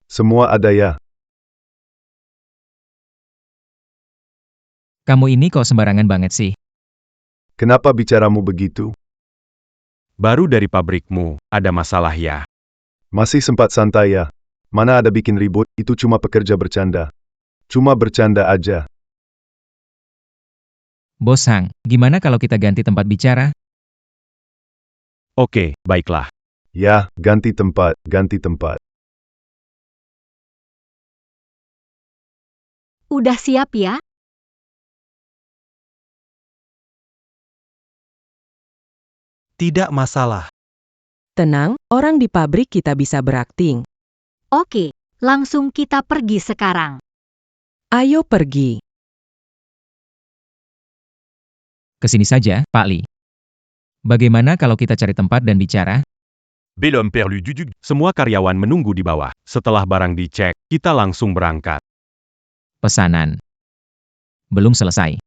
Semua ada ya. Kamu ini kok sembarangan banget sih? Kenapa bicaramu begitu? Baru dari pabrikmu, ada masalah ya. Masih sempat santai ya. Mana ada bikin ribut, itu cuma pekerja bercanda. Cuma bercanda aja. Bos Sang, gimana kalau kita ganti tempat bicara? Oke, baiklah. Ya, ganti tempat, ganti tempat. Udah siap ya? Tidak masalah. Tenang, orang di pabrik kita bisa berakting. Oke, langsung kita pergi sekarang. Ayo pergi. Kesini saja, Pak Li. Bagaimana kalau kita cari tempat dan bicara? Bel perlu duduk. Semua karyawan menunggu di bawah. Setelah barang dicek, kita langsung berangkat. Pesanan. Belum selesai.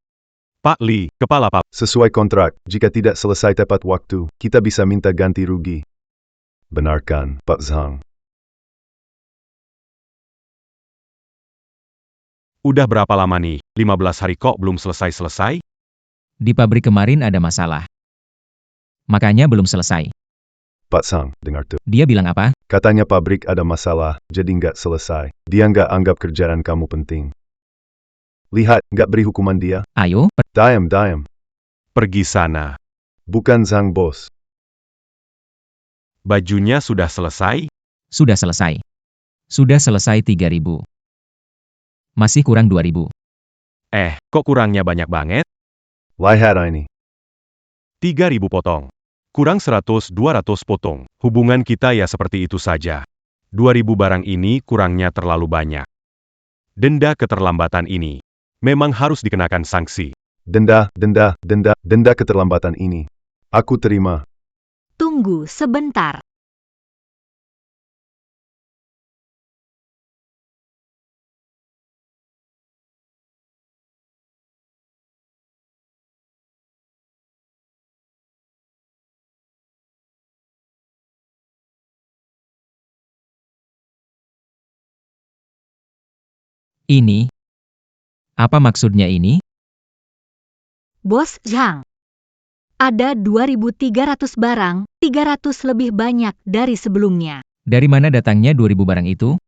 Pak Li, kepala pabrik. Sesuai kontrak, jika tidak selesai tepat waktu, kita bisa minta ganti rugi. Benarkan, Pak Zhang. Udah berapa lama nih? 15 hari kok belum selesai-selesai? Di pabrik kemarin ada masalah. Makanya belum selesai. Pak Zhang, dengar tuh. Dia bilang apa? Katanya pabrik ada masalah, jadi nggak selesai. Dia nggak anggap kerjaan kamu penting. Lihat, nggak beri hukuman dia. Ayo, Diam. Pergi sana. Bukan Zhang bos. Bajunya sudah selesai? sudah selesai. Sudah selesai 3.000. Masih kurang 2.000. Kok kurangnya banyak banget? Lihat ini. 3.000 potong. Kurang 100-200 potong. Hubungan kita ya seperti itu saja. 2.000 barang ini kurangnya terlalu banyak. Denda keterlambatan ini memang harus dikenakan sanksi. Denda keterlambatan ini. Aku terima. Tunggu sebentar. Ini? Apa maksudnya ini? Bos Zhang. Ada 2.300 barang, 300 lebih banyak dari sebelumnya. Dari mana datangnya 2000 barang itu?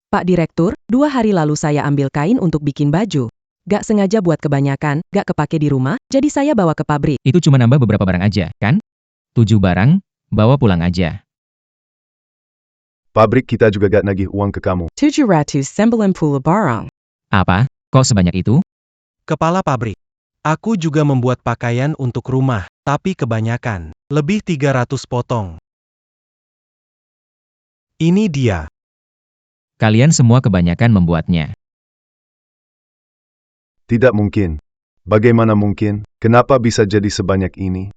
Pak Direktur, 2 hari lalu saya ambil kain untuk bikin baju. Gak sengaja buat kebanyakan, gak kepake di rumah, jadi saya bawa ke pabrik. Itu cuma nambah beberapa barang aja, kan? 7 barang, bawa pulang aja. Pabrik kita juga gak nagih uang ke kamu. 790 barang. Apa? Kok sebanyak itu? Kepala pabrik. Aku juga membuat pakaian untuk rumah, tapi kebanyakan. Lebih 300 potong. Ini dia. Kalian semua kebanyakan membuatnya. Tidak mungkin. Bagaimana mungkin? Kenapa bisa jadi sebanyak ini?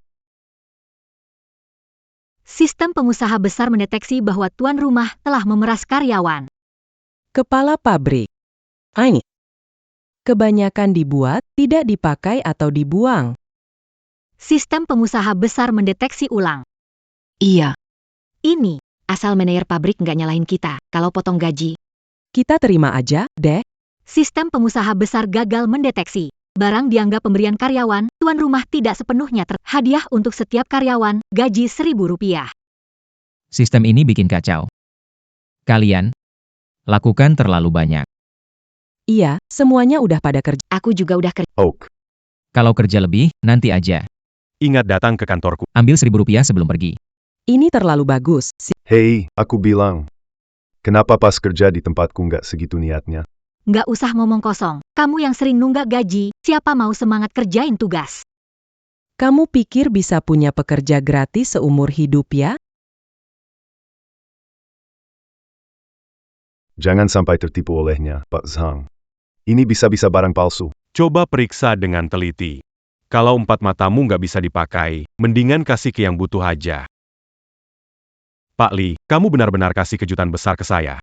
Sistem pengusaha besar mendeteksi bahwa tuan rumah telah memeras karyawan. Kepala pabrik. Ini. Kebanyakan dibuat, tidak dipakai atau dibuang. Sistem pengusaha besar mendeteksi ulang. Iya. Ini. Asal manajer pabrik nggak nyalahin kita, kalau potong gaji. Kita terima aja, deh. Sistem pengusaha besar gagal mendeteksi. Barang dianggap pemberian karyawan, tuan rumah tidak sepenuhnya hadiah untuk setiap karyawan, gaji Rp1.000. Sistem ini bikin kacau. Kalian lakukan terlalu banyak. Iya, semuanya udah pada kerja. Aku juga udah kerja. Oak. Kalau kerja lebih, nanti aja. Ingat datang ke kantorku. Ambil Rp1.000 sebelum pergi. Ini terlalu bagus. Hei, aku bilang. Kenapa pas kerja di tempatku nggak segitu niatnya? Nggak usah ngomong kosong. Kamu yang sering nunggak gaji, siapa mau semangat kerjain tugas? Kamu pikir bisa punya pekerja gratis seumur hidup ya? Jangan sampai tertipu olehnya, Pak Zhang. Ini bisa-bisa barang palsu. Coba periksa dengan teliti. Kalau 4 matamu nggak bisa dipakai, mendingan kasih ke yang butuh aja. Pak Li, kamu benar-benar kasih kejutan besar ke saya.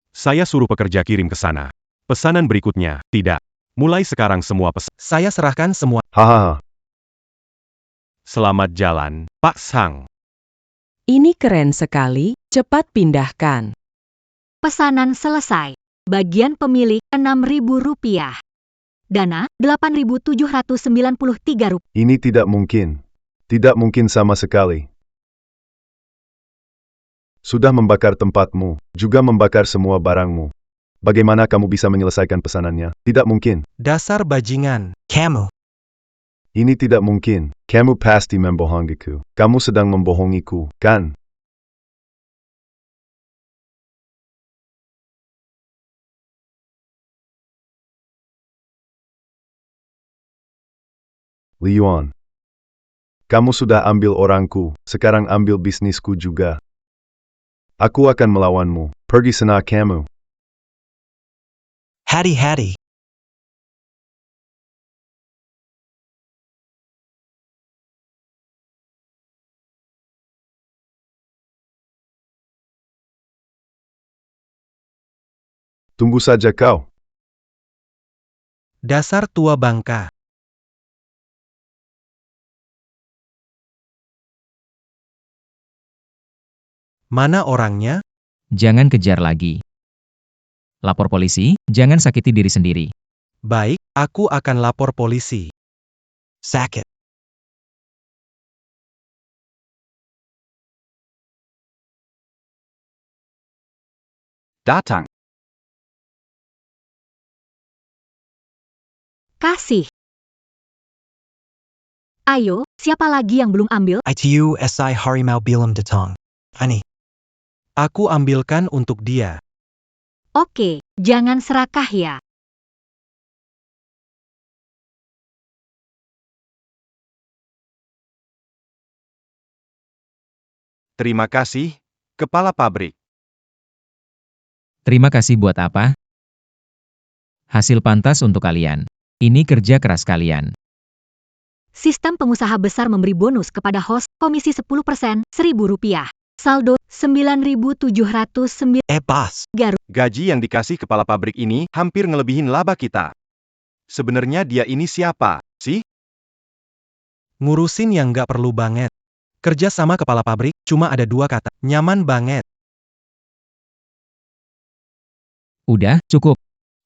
Saya suruh pekerja kirim ke sana. Pesanan berikutnya, tidak. Mulai sekarang semua pesan. Saya serahkan semua. Hahaha. Selamat jalan, Pak Zhang. Ini keren sekali, cepat pindahkan. Pesanan selesai. Bagian pemilik Rp6.000. Dana Rp8.793. Ini tidak mungkin. Tidak mungkin sama sekali. Sudah membakar tempatmu, juga membakar semua barangmu. Bagaimana kamu bisa menyelesaikan pesanannya? Tidak mungkin. Dasar bajingan. Kamu. Ini tidak mungkin. Kamu pasti membohongiku. Kamu sedang membohongiku, kan? Li Yuan. Kamu sudah ambil orangku, sekarang ambil bisnisku juga. Aku akan melawanmu. Pergi sana kamu. Hati-hati. Tunggu saja kau. Dasar tua bangka. Mana orangnya? Jangan kejar lagi. Lapor polisi, jangan sakiti diri sendiri. Baik, aku akan lapor polisi. Sakit. Datang. Kasih. Ayo, siapa lagi yang belum ambil? ITU SI Harimau Bilam Datang. Ani. Aku ambilkan untuk dia. Oke, jangan serakah ya. Terima kasih, Kepala Pabrik. Terima kasih buat apa? Hasil pantas untuk kalian. Ini kerja keras kalian. Sistem pengusaha besar memberi bonus kepada host, komisi 10%, Rp1.000. Saldo, 9.709. Bos. Gaji yang dikasih kepala pabrik ini hampir ngelebihin laba kita. Sebenarnya dia ini siapa, sih? Ngurusin yang nggak perlu banget. Kerja sama kepala pabrik, cuma ada 2 kata. Nyaman banget. Udah, cukup.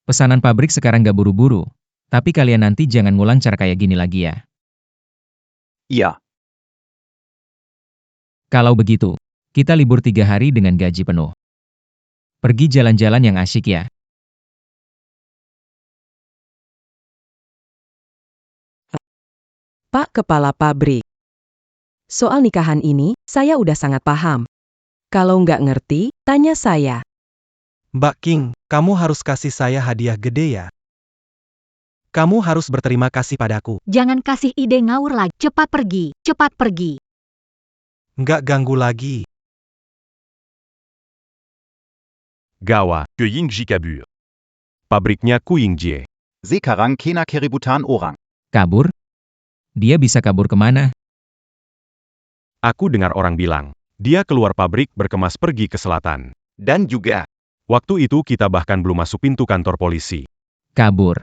Pesanan pabrik sekarang gak buru-buru. Tapi kalian nanti jangan ngulang cara kayak gini lagi ya. Iya. Kalau begitu, kita libur 3 hari dengan gaji penuh. Pergi jalan-jalan yang asyik ya. Pak Kepala Pabrik. Soal nikahan ini, saya udah sangat paham. Kalau nggak ngerti, tanya saya. Mbak King, kamu harus kasih saya hadiah gede ya. Kamu harus berterima kasih padaku. Jangan kasih ide ngawur lagi. Cepat pergi, cepat pergi. Nggak ganggu lagi. Gawa, ke Yingji kabur. Pabriknya Ku Yingjie. Sekarang kena keributan orang. Kabur? Dia bisa kabur kemana? Aku dengar orang bilang, dia keluar pabrik berkemas pergi ke selatan. Dan juga, Waktu itu kita bahkan belum masuk pintu kantor polisi. Kabur.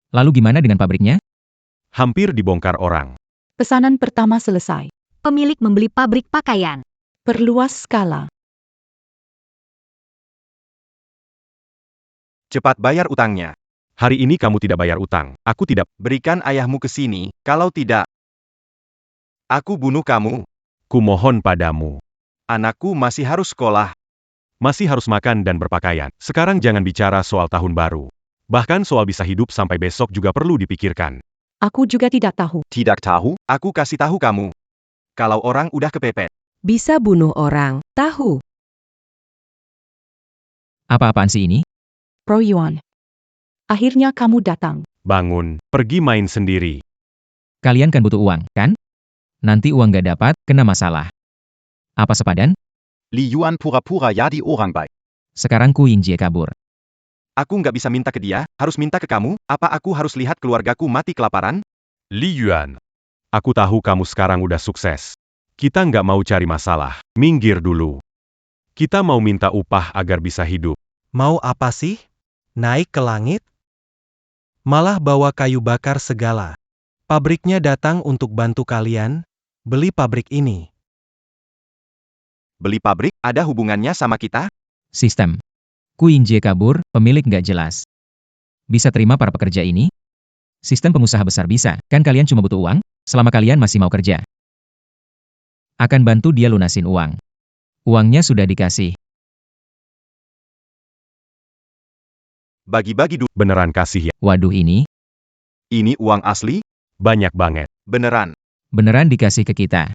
Lalu gimana dengan pabriknya? Hampir dibongkar orang. Pesanan pertama selesai. Pemilik membeli pabrik pakaian. Perluas skala. cepat bayar utangnya. Hari ini kamu tidak bayar utang. Aku tidak. Berikan ayahmu ke sini, kalau tidak, aku bunuh kamu. Kumohon padamu. Anakku masih harus sekolah. Masih harus makan dan berpakaian. Sekarang jangan bicara soal tahun baru. Bahkan soal bisa hidup sampai besok juga perlu dipikirkan. Aku juga tidak tahu. Tidak tahu? Aku kasih tahu kamu. Kalau orang udah kepepet. Bisa bunuh orang, tahu. Apa-apaan sih ini? Pro Yuan. Akhirnya kamu datang. Bangun, pergi main sendiri. Kalian kan butuh uang, kan? Nanti uang gak dapat, kena masalah. Apa sepadan? Li Yuan pura-pura jadi orang baik. Sekarang Ku Yingjie kabur. Aku nggak bisa minta ke dia, harus minta ke kamu. Apa aku harus lihat keluargaku mati kelaparan? Li Yuan. Aku tahu kamu sekarang udah sukses. Kita nggak mau cari masalah. Minggir dulu. Kita mau minta upah agar bisa hidup. Mau apa sih? Naik ke langit? Malah bawa kayu bakar segala. Pabriknya datang untuk bantu kalian. Beli pabrik ini. Beli pabrik, ada hubungannya sama kita? Sistem. Ku Yingjie kabur, pemilik nggak jelas. Bisa terima para pekerja ini? Sistem pengusaha besar bisa, kan kalian cuma butuh uang, selama kalian masih mau kerja. Akan bantu dia lunasin uang. Uangnya sudah dikasih. Bagi-bagi dulu. Beneran kasih ya? Waduh ini, Ini uang asli? Banyak banget. Beneran. beneran dikasih ke kita.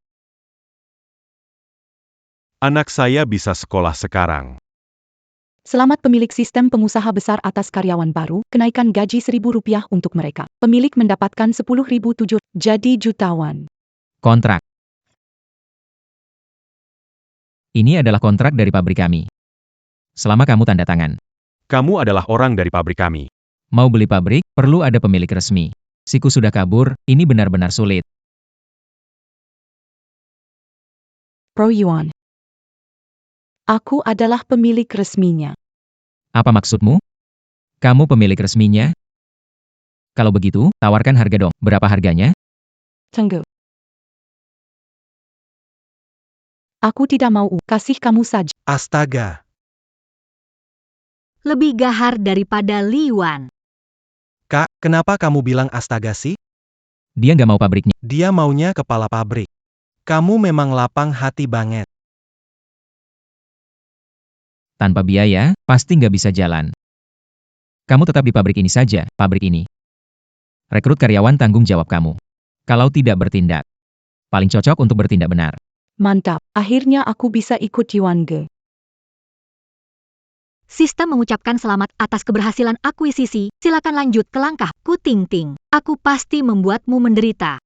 Anak saya bisa sekolah sekarang. Selamat pemilik sistem pengusaha besar atas karyawan baru, kenaikan gaji Rp1.000 untuk mereka. Pemilik mendapatkan 10.007, jadi jutawan. Kontrak. Ini adalah kontrak dari pabrik kami. Selama kamu tanda tangan. Kamu adalah orang dari pabrik kami. Mau beli pabrik, perlu ada pemilik resmi. Siku sudah kabur, ini benar-benar sulit. Pro Yuan. Aku adalah pemilik resminya. Apa maksudmu? Kamu pemilik resminya? Kalau begitu, tawarkan harga dong. Berapa harganya? Tunggu. Aku tidak mau kasih kamu saja. Astaga. Lebih gahar daripada Li Yuan. Kak, kenapa kamu bilang astaga sih? Dia nggak mau pabriknya. Dia maunya kepala pabrik. Kamu memang lapang hati banget. Tanpa biaya, pasti nggak bisa jalan. Kamu tetap di pabrik ini saja, pabrik ini. Rekrut karyawan tanggung jawab kamu. Kalau tidak bertindak, paling cocok untuk bertindak benar. Mantap, akhirnya aku bisa ikut Yuan Ge. Sistem mengucapkan selamat atas keberhasilan akuisisi. Silakan lanjut ke langkah Ku Ting Ting. Aku pasti membuatmu menderita.